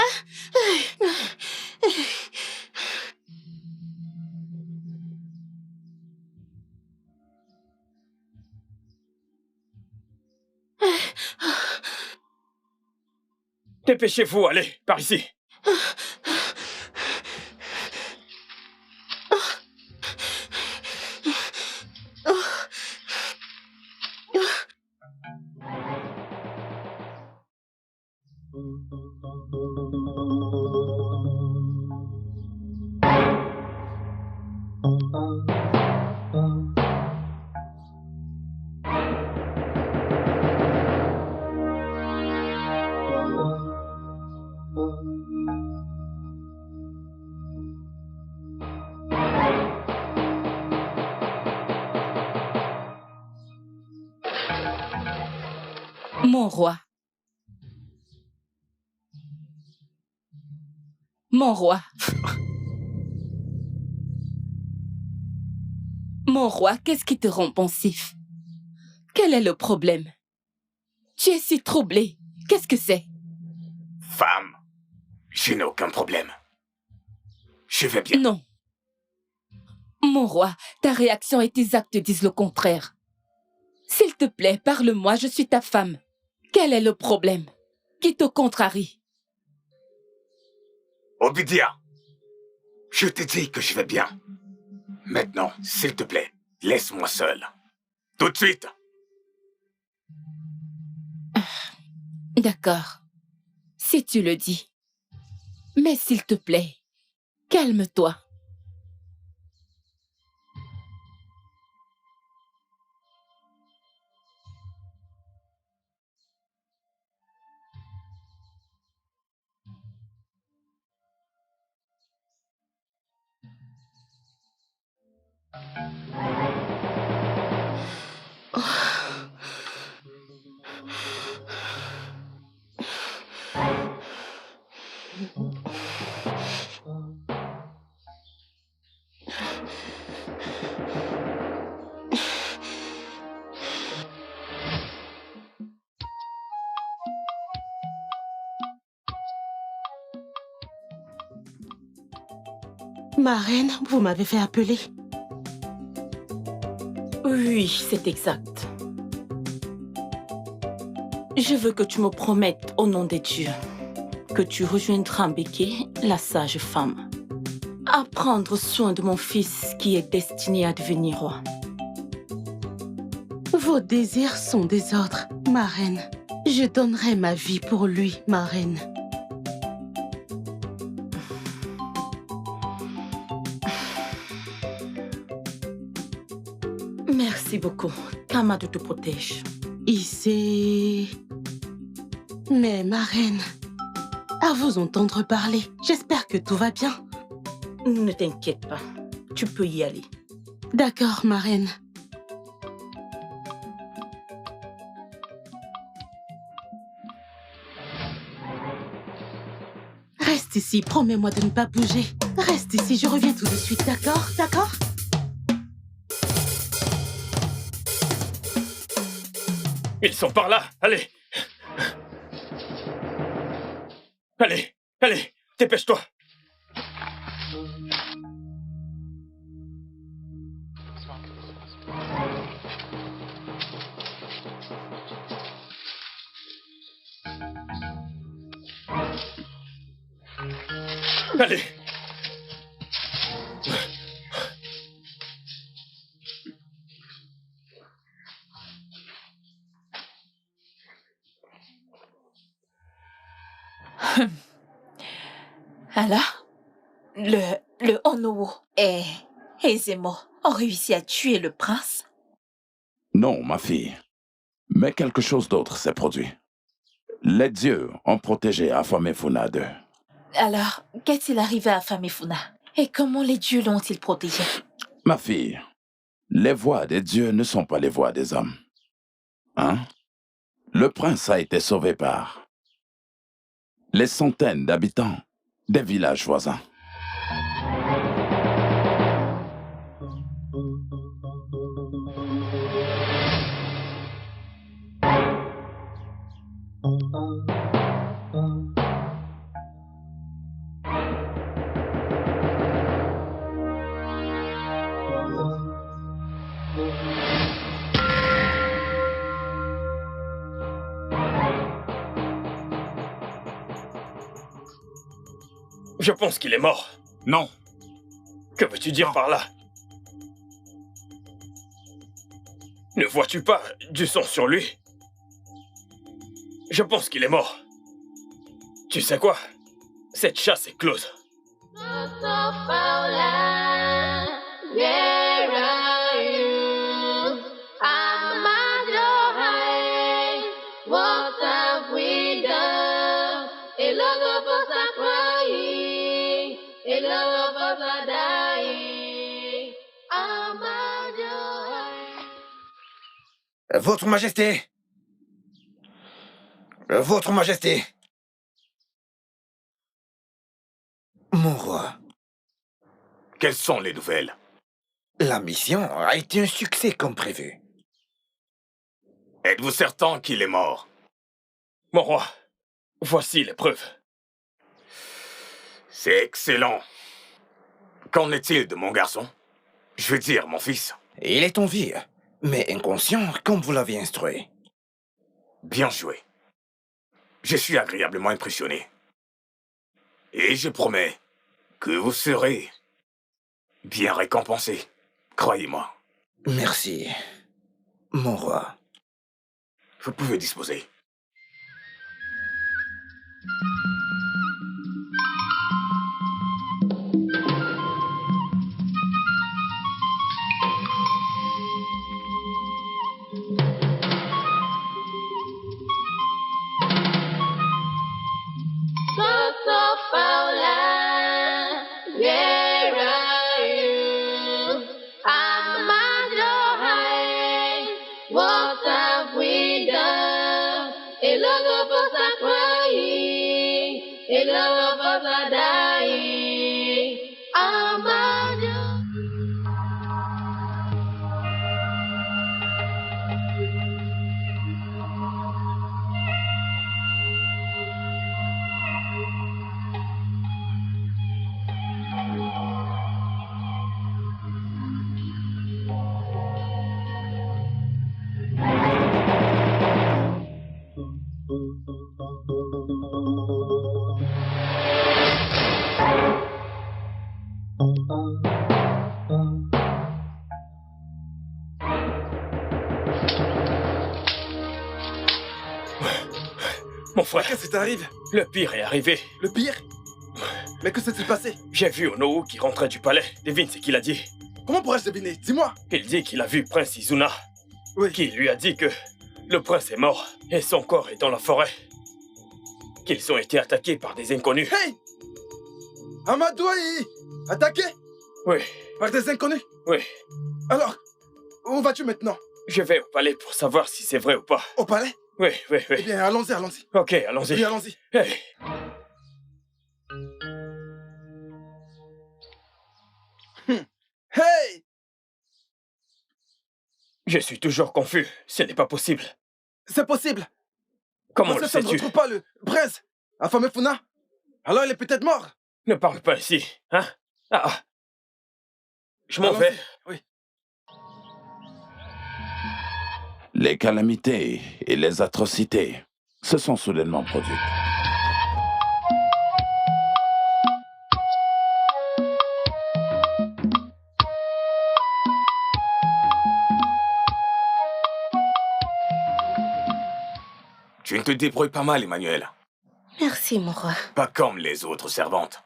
Dépêchez-vous, allez, par ici. Mon roi. Mon roi. Mon roi, qu'est-ce qui te rend pensif? Quel est le problème? Tu es si troublé. Qu'est-ce que c'est? Femme, je n'ai aucun problème. Je vais bien. Non. Mon roi, ta réaction et tes actes disent le contraire. S'il te plaît, parle-moi, je suis ta femme. Quel est le problème? Qui te contrarie? Obidia, je te dis que je vais bien. Maintenant, s'il te plaît, laisse-moi seul. Tout de suite. D'accord. Si tu le dis. Mais s'il te plaît, calme-toi. Ma reine, vous m'avez fait appeler. Oui, c'est exact. Je veux que tu me promettes, au nom des dieux, que tu rejoindras Mbeke, la sage femme, à prendre soin de mon fils qui est destiné à devenir roi. Vos désirs sont des ordres, ma reine. Je donnerai ma vie pour lui, ma reine. Merci beaucoup. Kamado te protège. Issé. Mais ma reine, à vous entendre parler, j'espère que tout va bien. Ne t'inquiète pas. Tu peux y aller. D'accord, ma reine. Reste ici, promets-moi de ne pas bouger. Reste ici, je reviens tout de suite, d'accord? D'accord? Ils sont par là, allez. Allez, allez, dépêche-toi. Allez. Alors, le Onowu et Zemo ont réussi à tuer le prince? Non, ma fille. Mais quelque chose d'autre s'est produit. Les dieux ont protégé Afamefuna d'eux. Alors, qu'est-il arrivé à Famefuna? Et comment les dieux l'ont-ils protégé? Ma fille, les voix des dieux ne sont pas les voix des hommes. Hein? Le prince a été sauvé par les centaines d'habitants des villages voisins. Je pense qu'il est mort. Non. Que veux-tu dire par là? Ne vois-tu pas du sang sur lui? Je pense qu'il est mort. Tu sais quoi? Cette chasse est close. Votre Majesté! Votre Majesté! Mon roi. Quelles sont les nouvelles? La mission a été un succès comme prévu. Êtes-vous certain qu'il est mort? Mon roi, voici les preuves. C'est excellent. Qu'en est-il de mon garçon? Je veux dire, mon fils. Il est en vie, mais inconscient comme vous l'avez instruit. Bien joué. Je suis agréablement impressionné. Et je promets que vous serez bien récompensé. Croyez-moi. Merci, mon roi. Vous pouvez disposer. Mon frère. Qu'est-ce qui t'arrive? Le pire est arrivé. Le pire? Mais que s'est-il passé? J'ai vu Onowu qui rentrait du palais. Devine ce qu'il a dit. Comment pourrais-je deviner? Dis-moi. Il dit qu'il a vu Prince Izuna. Oui. Qui lui a dit que le prince est mort et son corps est dans la forêt. Qu'ils ont été attaqués par des inconnus. Hey! Amadoui! Attaqué? Oui. Par des inconnus? Oui. Alors, où vas-tu maintenant? Je vais au palais pour savoir si c'est vrai ou pas. Au palais? Oui, oui, oui. Eh bien, allons-y, allons-y. Ok, allons-y. Oui, allons-y. Hey. Hey! Je suis toujours confus. Ce n'est pas possible. C'est possible. Comment Parce le que ça ne sais-tu? retrouve pas le prince, Afamefuna. Alors il est peut-être mort. Ne parle pas ici, hein? Ah. Je m'en vais. Oui. Les calamités et les atrocités se sont soudainement produites. Tu ne te débrouilles pas mal, Emmanuel. Merci, mon roi. Pas comme les autres servantes.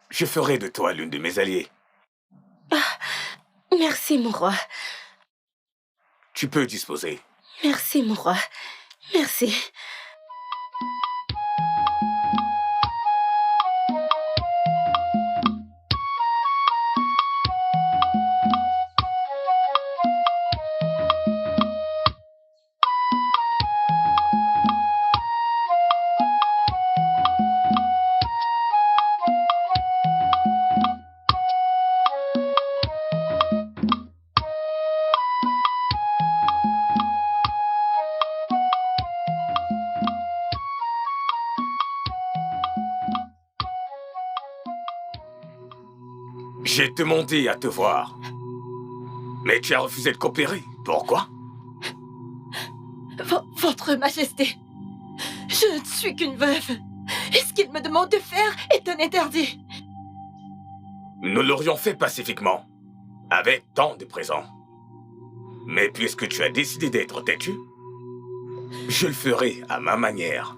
Je ferai de toi l'une de mes alliées. Merci, mon roi. Tu peux disposer. Merci, mon roi. Merci. J'ai demandé à te voir. Mais tu as refusé de coopérer. Pourquoi? Votre Majesté, je ne suis qu'une veuve. Et ce qu'il me demande de faire est un interdit. Nous l'aurions fait pacifiquement, avec tant de présents. Mais puisque tu as décidé d'être têtu, je le ferai à ma manière.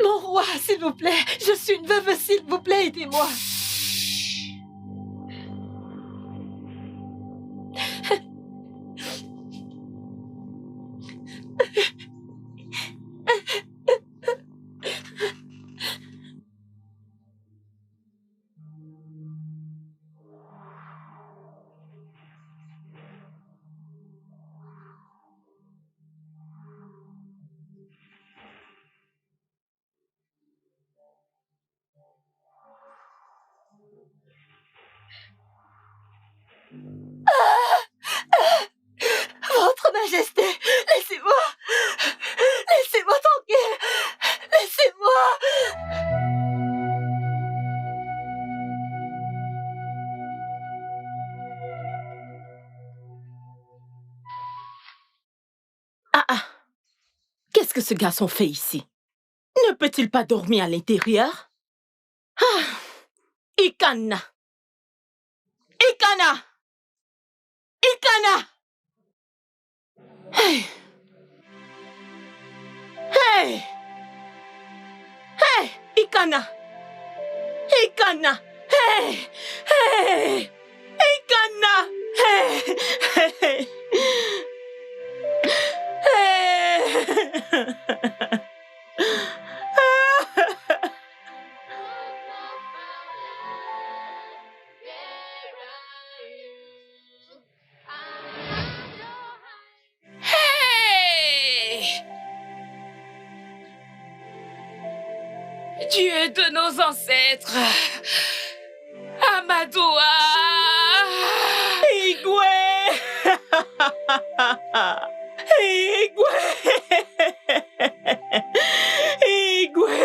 Mon roi, s'il vous plaît, je suis une veuve, s'il vous plaît, aidez-moi. Votre Majesté, laissez-moi. Laissez-moi tranquille. Laissez-moi. Qu'est-ce que ce garçon fait ici? Ne peut-il pas dormir à l'intérieur? Ah! Ikana! Ikana! Ikana! Hey! Hey! Hey! Ikana! Ikana! Hey! Hey! Ikana! Hey! Hey! Dieu de nos ancêtres, Amadoua, Igwe, Igwe, Igwe.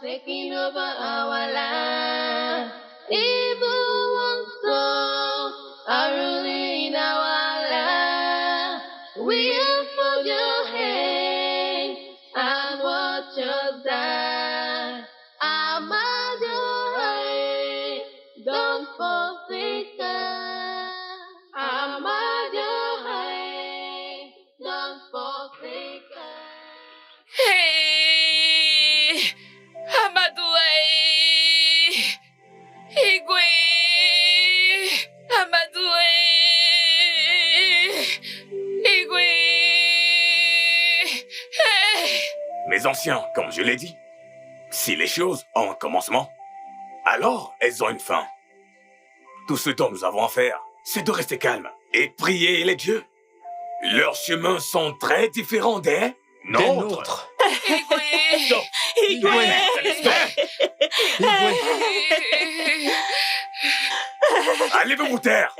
Taking over our land. Evil ones are ruling our land. We unfold your hand and watch us die. Amadiohai, don't forsake us. Amadiohai, don't forsake us. hey, Amadouaï, Igwe, Amadouaï, Igwe, hey. Mes anciens, comme je l'ai dit, si les choses ont un commencement, alors elles ont une fin. Tout ce dont nous avons à faire, c'est de rester calme et prier les dieux. Leurs chemins sont très différents des nôtres. Allez-vous vous taire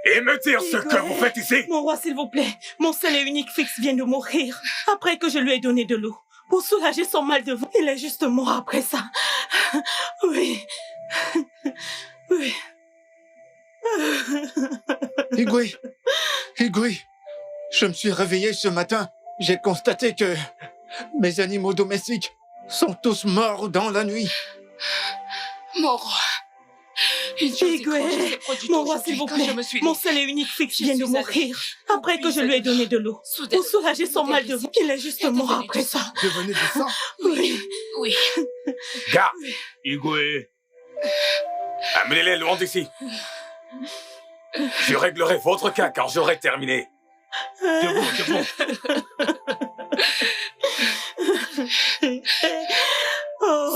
et me dire ce que vous faites ici. Mon roi, s'il vous plaît, mon seul et unique fils vient de mourir après que je lui ai donné de l'eau pour soulager son mal de ventre. Il est juste mort après ça. Oui. Oui. Igwe, je me suis réveillé ce matin. J'ai constaté que mes animaux domestiques sont tous morts dans la nuit. Mon roi. Mon roi, s'il vous plaît, mon seul et unique fils vient de mourir après que je lui ai donné de l'eau pour soulager son mal de ventre. Il est juste mort après ça. Devenez du sang. Oui. Oui. Garde, Igwe. Amenez-les loin d'ici. Je réglerai votre cas quand j'aurai terminé. Debout.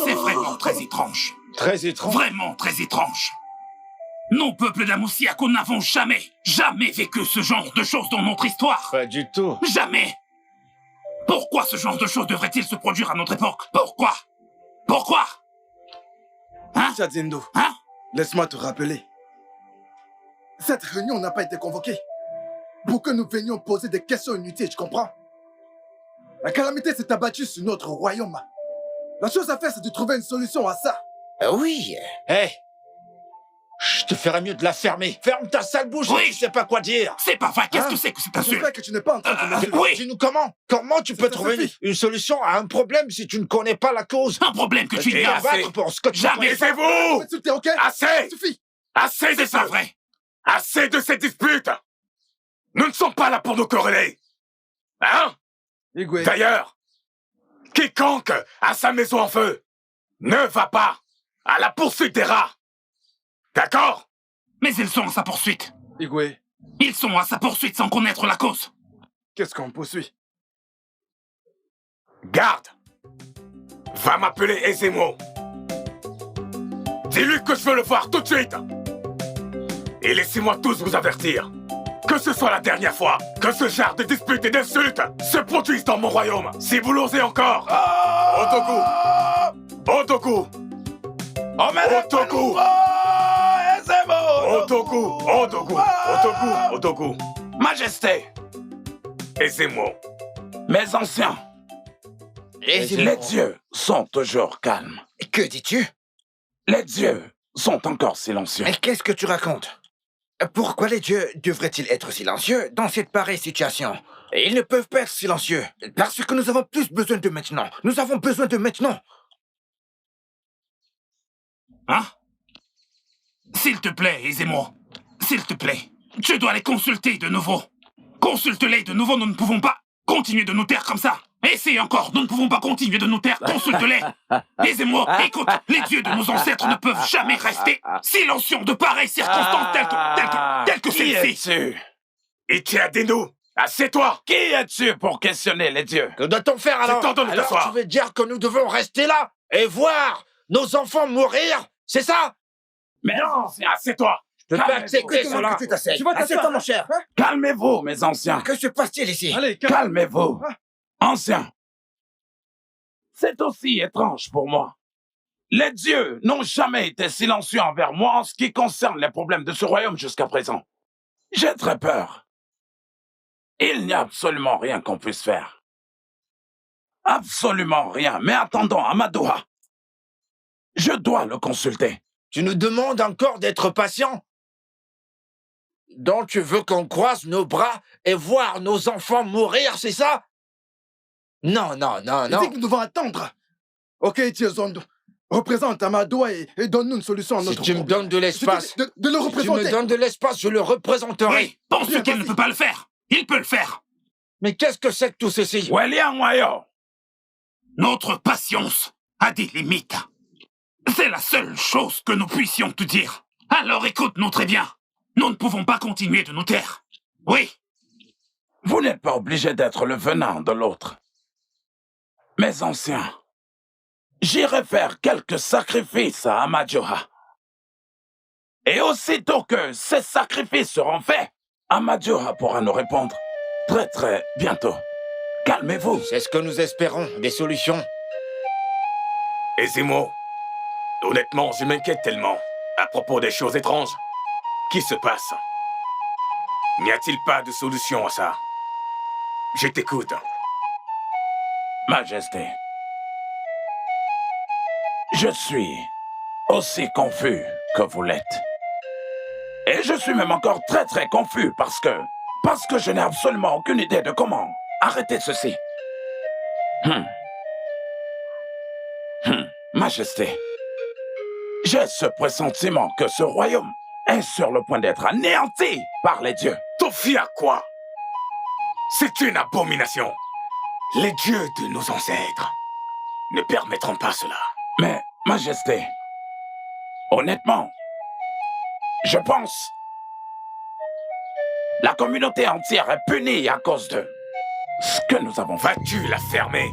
C'est vraiment très étrange. Très étrange. Vraiment très étrange. Nous, peuple d'Amousiaco, n'avons jamais vécu ce genre de choses dans notre histoire. Pas du tout. Jamais. Pourquoi ce genre de choses devrait-il se produire à notre époque? Pourquoi? Hein? Shadzindo, laisse-moi te rappeler. Cette réunion n'a pas été convoquée pour que nous venions poser des questions inutiles, tu comprends? La calamité s'est abattue sur notre royaume. La chose à faire, c'est de trouver une solution à ça. Oui. Hé, je te ferais mieux de la fermer. Ferme ta sale bouche, oui. Tu sais pas quoi dire. C'est pas vrai, qu'est-ce que c'est que cet insulte? J'espère que tu n'es pas en train de m'insulter. Oui. Dis-nous comment tu peux trouver une solution à un problème si tu ne connais pas la cause? Un problème que tu ignores. Pour ce que tu Jamais. Laissez-vous. Ok? Assez. Ça suffit. Assez de ça, vrai. Assez de ces disputes. Nous ne sommes pas là pour nous quereller. Hein? D'ailleurs, quiconque a sa maison en feu ne va pas à la poursuite des rats. D'accord? Mais ils sont à sa poursuite. Igwe. Ils sont à sa poursuite sans connaître la cause. Qu'est-ce qu'on poursuit? Garde. Va m'appeler Ezemo. Dis-lui que je veux le voir tout de suite. Et laissez-moi tous vous avertir. Que ce soit la dernière fois que ce genre de disputes et d'insultes se produisent dans mon royaume. Si vous l'osez encore. Otoku. Otoku. Majesté. Ezemo. Mes anciens. Les dieux sont toujours calmes. Que dis-tu? Les dieux sont encore silencieux. Mais qu'est-ce que tu racontes? Pourquoi les dieux devraient-ils être silencieux dans cette pareille situation? Ils ne peuvent pas être silencieux, parce que nous avons plus besoin de maintenant. Nous avons besoin de maintenant. Hein? S'il te plaît, Ezemo. S'il te plaît. Tu dois les consulter de nouveau. Consulte-les de nouveau, nous ne pouvons pas continuer de nous taire comme ça. Essaye encore, nous ne pouvons pas continuer de nous taire, consulte-les. Ezemo, écoute, les dieux de nos ancêtres ne peuvent jamais rester silencieux de pareilles circonstances telles que celle-ci. Ichiadenu, assieds-toi. Qui es-tu pour questionner les dieux? Que doit-on faire alors? Alors tu veux dire que nous devons rester là et voir nos enfants mourir? C'est ça? Mais non, assieds-toi. Je peux pas accepter cela. Que tu t'asseyes. Tu vas Assieds-toi, mon cher. Calmez-vous, mes anciens. Que se passe-t-il ici? Allez, Calmez-vous. Anciens. C'est aussi étrange pour moi. Les dieux n'ont jamais été silencieux envers moi en ce qui concerne les problèmes de ce royaume jusqu'à présent. J'ai très peur. Il n'y a absolument rien qu'on puisse faire. Absolument rien. Mais attendons, Amadoha. Je dois le consulter. Tu nous demandes encore d'être patient? Donc tu veux qu'on croise nos bras et voir nos enfants mourir, c'est ça? Non. Il dit que nous devons attendre. Ok, Tiezondo. Représente Amadoha et donne-nous une solution à notre Si tu me donnes de l'espace, de le représenter. Tu me donnes de l'espace, je le représenterai. Oui, pense qu'il ne peut pas le faire. Il peut le faire. Mais qu'est-ce que c'est que tout ceci? Notre patience a des limites. C'est la seule chose que nous puissions te dire. Alors écoute-nous très bien. Nous ne pouvons pas continuer de nous taire. Oui. Vous n'êtes pas obligé d'être le venin de l'autre. Mes anciens, j'irai faire quelques sacrifices à Amadoha. Et aussitôt que ces sacrifices seront faits, Amadioha pourra nous répondre très très bientôt. Calmez-vous. C'est ce que nous espérons, des solutions. Ezemo, honnêtement, je m'inquiète tellement à propos des choses étranges qui se passent. N'y a-t-il pas de solution à ça? Je t'écoute. Majesté, je suis aussi confus que vous l'êtes. Et je suis même encore très très confus parce que je n'ai absolument aucune idée de comment arrêter ceci. Majesté, j'ai ce pressentiment que ce royaume est sur le point d'être anéanti par les dieux. T'en fies à quoi? C'est une abomination. Les dieux de nos ancêtres ne permettront pas cela. Mais, Majesté, honnêtement, je pense la communauté entière est punie à cause de ce que nous avons fait. Vas-tu la fermer?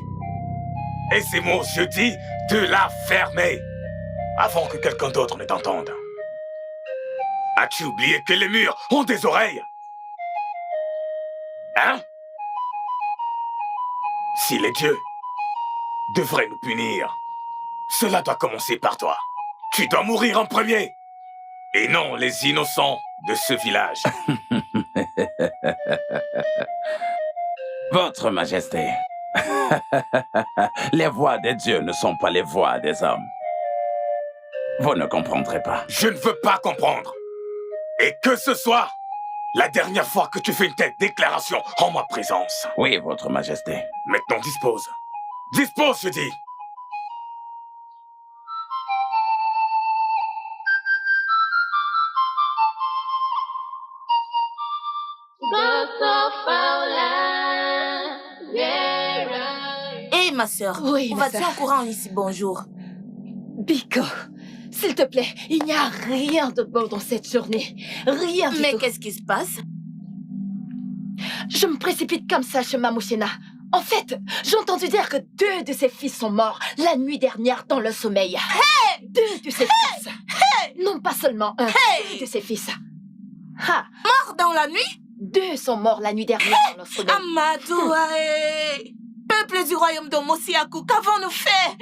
Et c'est mon je dis de la fermer avant que quelqu'un d'autre ne t'entende. As-tu oublié que les murs ont des oreilles? Hein? Si les dieux devraient nous punir, cela doit commencer par toi. Tu dois mourir en premier. Et non les innocents de ce village. Votre Majesté, les voix des dieux ne sont pas les voix des hommes. Vous ne comprendrez pas. Je ne veux pas comprendre. Et que ce soit la dernière fois que tu fais une telle déclaration en ma présence. Oui, Votre Majesté. Maintenant, dispose. Dispose, je dis. Hé, ma sœur, oui, vas-tu en courant ici, bonjour? Biko, s'il te plaît, il n'y a rien de bon dans cette journée. Rien du tout. Mais qu'est-ce qui se passe? Je me précipite comme ça chez Mamushina. En fait, j'ai entendu dire que 2 de ses fils sont morts la nuit dernière dans le sommeil. Hey! 2 de ses fils. Hey! Non pas seulement un, hey! 2 de ses fils. Ha! Morts dans la nuit? 2 sont morts la nuit dernière dans le sommeil. Amadouae! Peuple du royaume de Mosiaku, qu'avons-nous fait?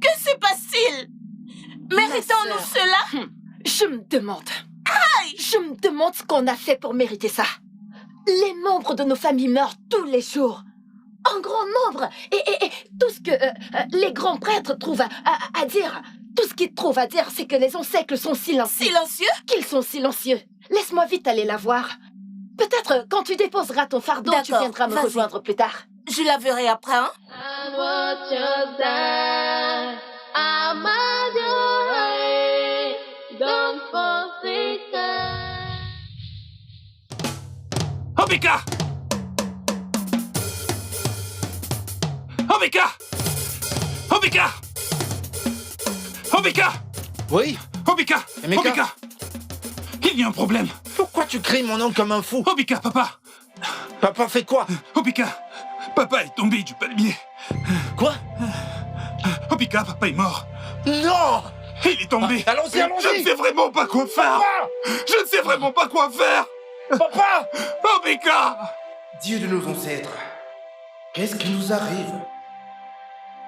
Que se passe-t-il? Méritons-nous cela? Je me demande. Aïe! Je me demande ce qu'on a fait pour mériter ça. Les membres de nos familles meurent tous les jours. En grand nombre. Et tout ce que les grands prêtres trouvent à dire, tout ce qu'ils trouvent à dire, c'est que les ancêtres sont silencieux. Silencieux? Qu'ils sont silencieux. Laisse-moi vite aller la voir. Peut-être quand tu déposeras ton fardeau, tu viendras me rejoindre plus tard. Je la verrai après, hein? Obika! Obika! Obika! Obika! Oui? Obika! Emeka? Obika! Il y a un problème. Pourquoi tu cries mon nom comme un fou? Obika, papa! Papa fait quoi? Obika! Papa est tombé du palmier. Quoi? Obika, papa est mort. Non! Il est tombé. Allons-y, allons-y! Je ne sais vraiment pas quoi faire. Papa! Je ne sais vraiment pas quoi faire. Papa! Obika! Dieu de nos ancêtres, qu'est-ce qui nous arrive?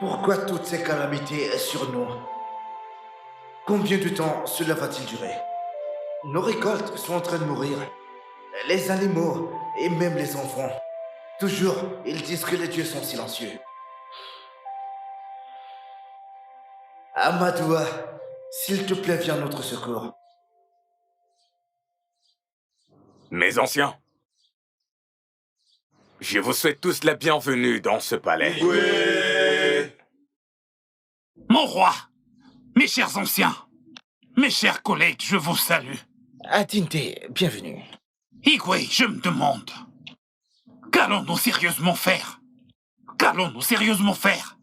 Pourquoi toutes ces calamités sur nous? Combien de temps cela va-t-il durer? Nos récoltes sont en train de mourir. Les animaux et même les enfants. Toujours, ils disent que les dieux sont silencieux. Amadoua, s'il te plaît, viens à notre secours. Mes anciens, je vous souhaite tous la bienvenue dans ce palais. Oui. Mon roi, mes chers anciens, mes chers collègues, je vous salue. Atinte, bienvenue. Igwe, je me demande, qu'allons-nous sérieusement faire? Qu'allons-nous sérieusement faire?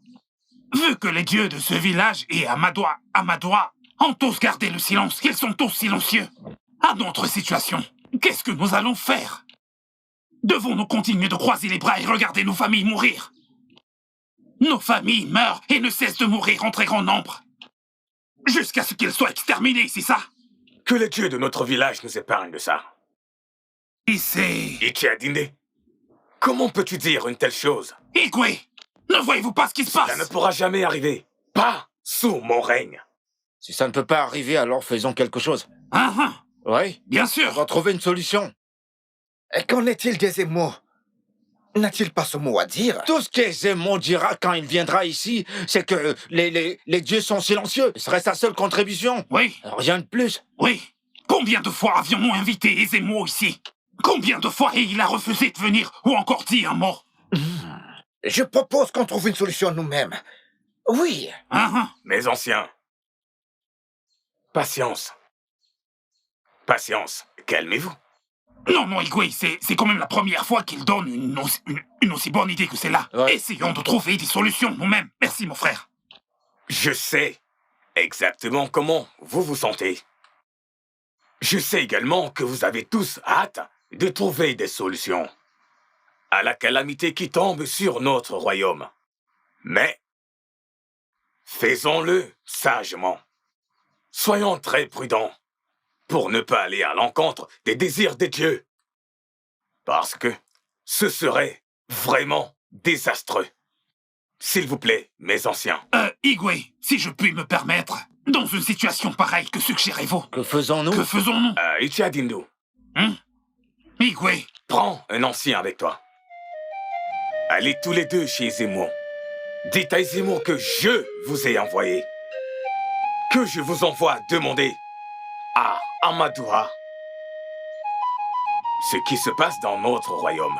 Vu que les dieux de ce village et Amadoua ont tous gardé le silence, qu'ils sont tous silencieux. À notre situation, qu'est-ce que nous allons faire? Devons-nous continuer de croiser les bras et regarder nos familles mourir? Nos familles meurent et ne cessent de mourir en très grand nombre. Jusqu'à ce qu'ils soient exterminés, c'est ça? Que les dieux de notre village nous épargnent de ça. Ichi Adinde, comment peux-tu dire une telle chose? Igwe, ne voyez-vous pas ce qui se passe? Ça ne pourra jamais arriver. Pas sous mon règne. Si ça ne peut pas arriver, alors faisons quelque chose. Oui, bien sûr. On va trouver une solution. Et qu'en est-il des émots? N'a-t-il pas ce mot à dire? Tout ce qu'Ezemo dira quand il viendra ici, c'est que les dieux sont silencieux. Ce serait sa seule contribution. Oui. Rien de plus. Oui. Combien de fois avions-nous invité Ezemo ici? Combien de fois il a refusé de venir ou encore dit un mot? Je propose qu'on trouve une solution nous-mêmes. Oui. Mes anciens. Patience. Patience. Calmez-vous. Non, Igwe, c'est quand même la première fois qu'il donne une aussi bonne idée que celle-là. Ouais. Essayons de trouver des solutions nous-mêmes. Merci, mon frère. Je sais exactement comment vous vous sentez. Je sais également que vous avez tous hâte de trouver des solutions à la calamité qui tombe sur notre royaume. Mais faisons-le sagement. Soyons très prudents pour ne pas aller à l'encontre des désirs des dieux. Parce que ce serait vraiment désastreux. S'il vous plaît, mes anciens. Igwe, si je puis me permettre, dans une situation pareille, que suggérez-vous? Que faisons-nous? Que faisons-nous? Ichi Adindu. Igwe. Prends un ancien avec toi. Allez tous les deux chez Ezemo. Dites à Ezemo que je vous ai envoyé. Que je vous envoie demander à Amadoua ce qui se passe dans notre royaume.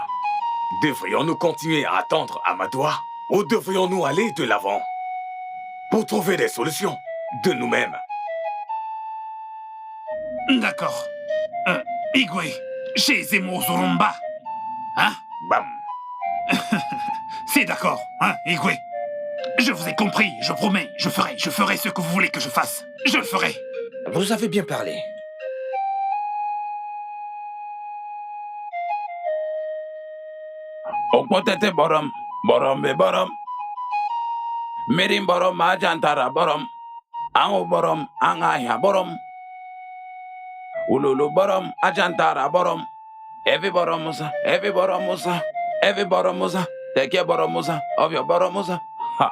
Devrions-nous continuer à attendre Amadoua ou devrions-nous aller de l'avant pour trouver des solutions de nous-mêmes? D'accord. Igwe, chez Zemo Zoromba. Hein? Bam. C'est d'accord, hein, Igwe? Je vous ai compris, je promets, je ferai ce que vous voulez que je fasse. Je le ferai. Vous avez bien parlé. Okpotete borom, borombe borom. Mirim borom ajantara borom. Ango borom, angaya borom. Ululu borom, ajantara borom. Evi borom musa, evi borom musa, evi borom musa. Teke borom musa, ovio borom musa. Ha.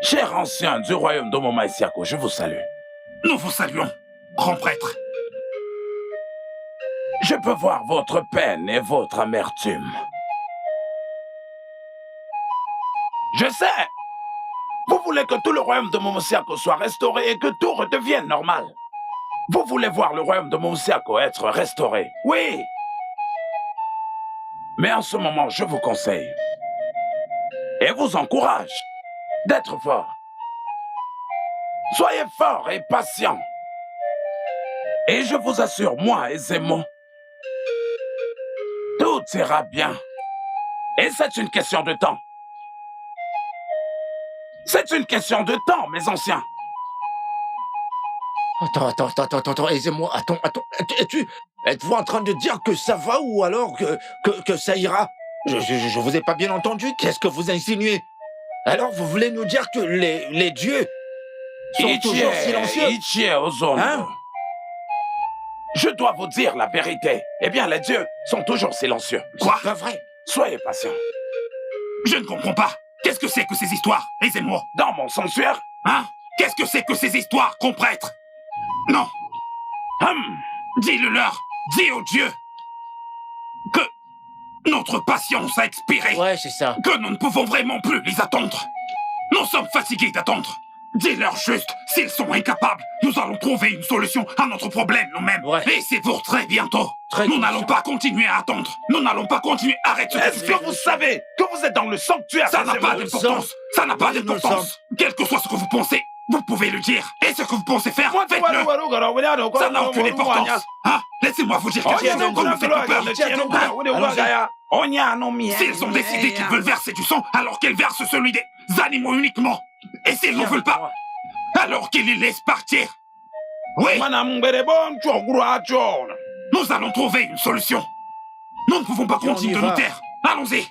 Chers anciens du royaume de Momaïsiako, je vous salue. Nous vous saluons, grand prêtre. Je peux voir votre peine et votre amertume. Je sais. Vous voulez que tout le royaume de Momossiako soit restauré et que tout redevienne normal. Vous voulez voir le royaume de Momossiako être restauré. Oui. Mais en ce moment, je vous conseille et vous encourage d'être fort. Soyez fort et patient. Et je vous assure, moi et Zemo, tout ira bien. Et c'est une question de temps. C'est une question de temps, mes anciens. Attends, aisez-moi, attends. Êtes-vous en train de dire que ça va ou alors que ça ira? Je vous ai pas bien entendu. Qu'est-ce que vous insinuez? Alors vous voulez nous dire que les dieux sont toujours silencieux? Hein? Je dois vous dire la vérité. Eh bien, les dieux sont toujours silencieux. Quoi? C'est pas vrai. Soyez patient. Je ne comprends pas. Qu'est-ce que c'est que ces histoires? Aisez-moi. Dans mon sanctuaire? Hein? Qu'est-ce que c'est que ces histoires, grand prêtre? Non. Dis-le-leur. Dis aux dieux que notre patience a expiré. Ouais, c'est ça. Que nous ne pouvons vraiment plus les attendre. Nous sommes fatigués d'attendre. Dis-leur juste, s'ils sont incapables, nous allons trouver une solution à notre problème nous-mêmes. Ouais. Et c'est pour très bientôt. Nous n'allons pas continuer à attendre. Nous n'allons pas continuer. Arrête ce que tu fais. Est-ce que vous savez que vous êtes dans le sanctuaire? Ça n'a pas d'importance. Ça n'a pas d'importance. Quel que soit ce que vous pensez, vous pouvez le dire. Et ce que vous pensez faire, faites-le. Ça n'a aucune importance. Hein? Laissez-moi vous dire quelque chose qu'on ne fait pas peur. S'ils ont décidé qu'ils veulent verser du sang, alors qu'ils versent celui des animaux uniquement. Et s'ils n'en veulent pas, alors qu'ils les laissent partir. Oui. Nous allons trouver une solution. Nous ne pouvons pas continuer de nous taire. Allons-y.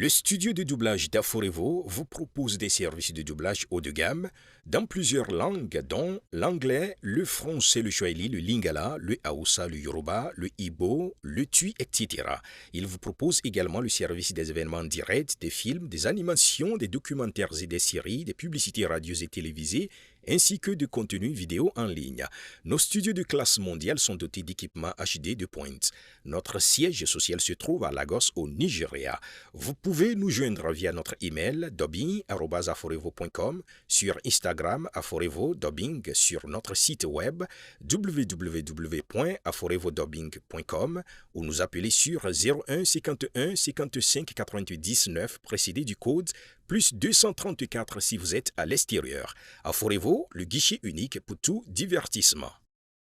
Le studio de doublage d'Aforevo vous propose des services de doublage haut de gamme dans plusieurs langues, dont l'anglais, le français, le swahili, le lingala, le hausa, le yoruba, le igbo, le tui, etc. Il vous propose également le service des événements directs, des films, des animations, des documentaires et des séries, des publicités radio et télévisées, ainsi que de contenus vidéo en ligne. Nos studios de classe mondiale sont dotés d'équipements HD de pointe. Notre siège social se trouve à Lagos, au Nigeria. Vous pouvez nous joindre via notre email dubbing@aforevo.com, sur Instagram Aforevo Dubbing, sur notre site web www.aforevodubbing.com ou nous appeler sur 01 51 55 88 19 précédé du code plus 234 si vous êtes à l'extérieur. Aforevo, le guichet unique pour tout divertissement.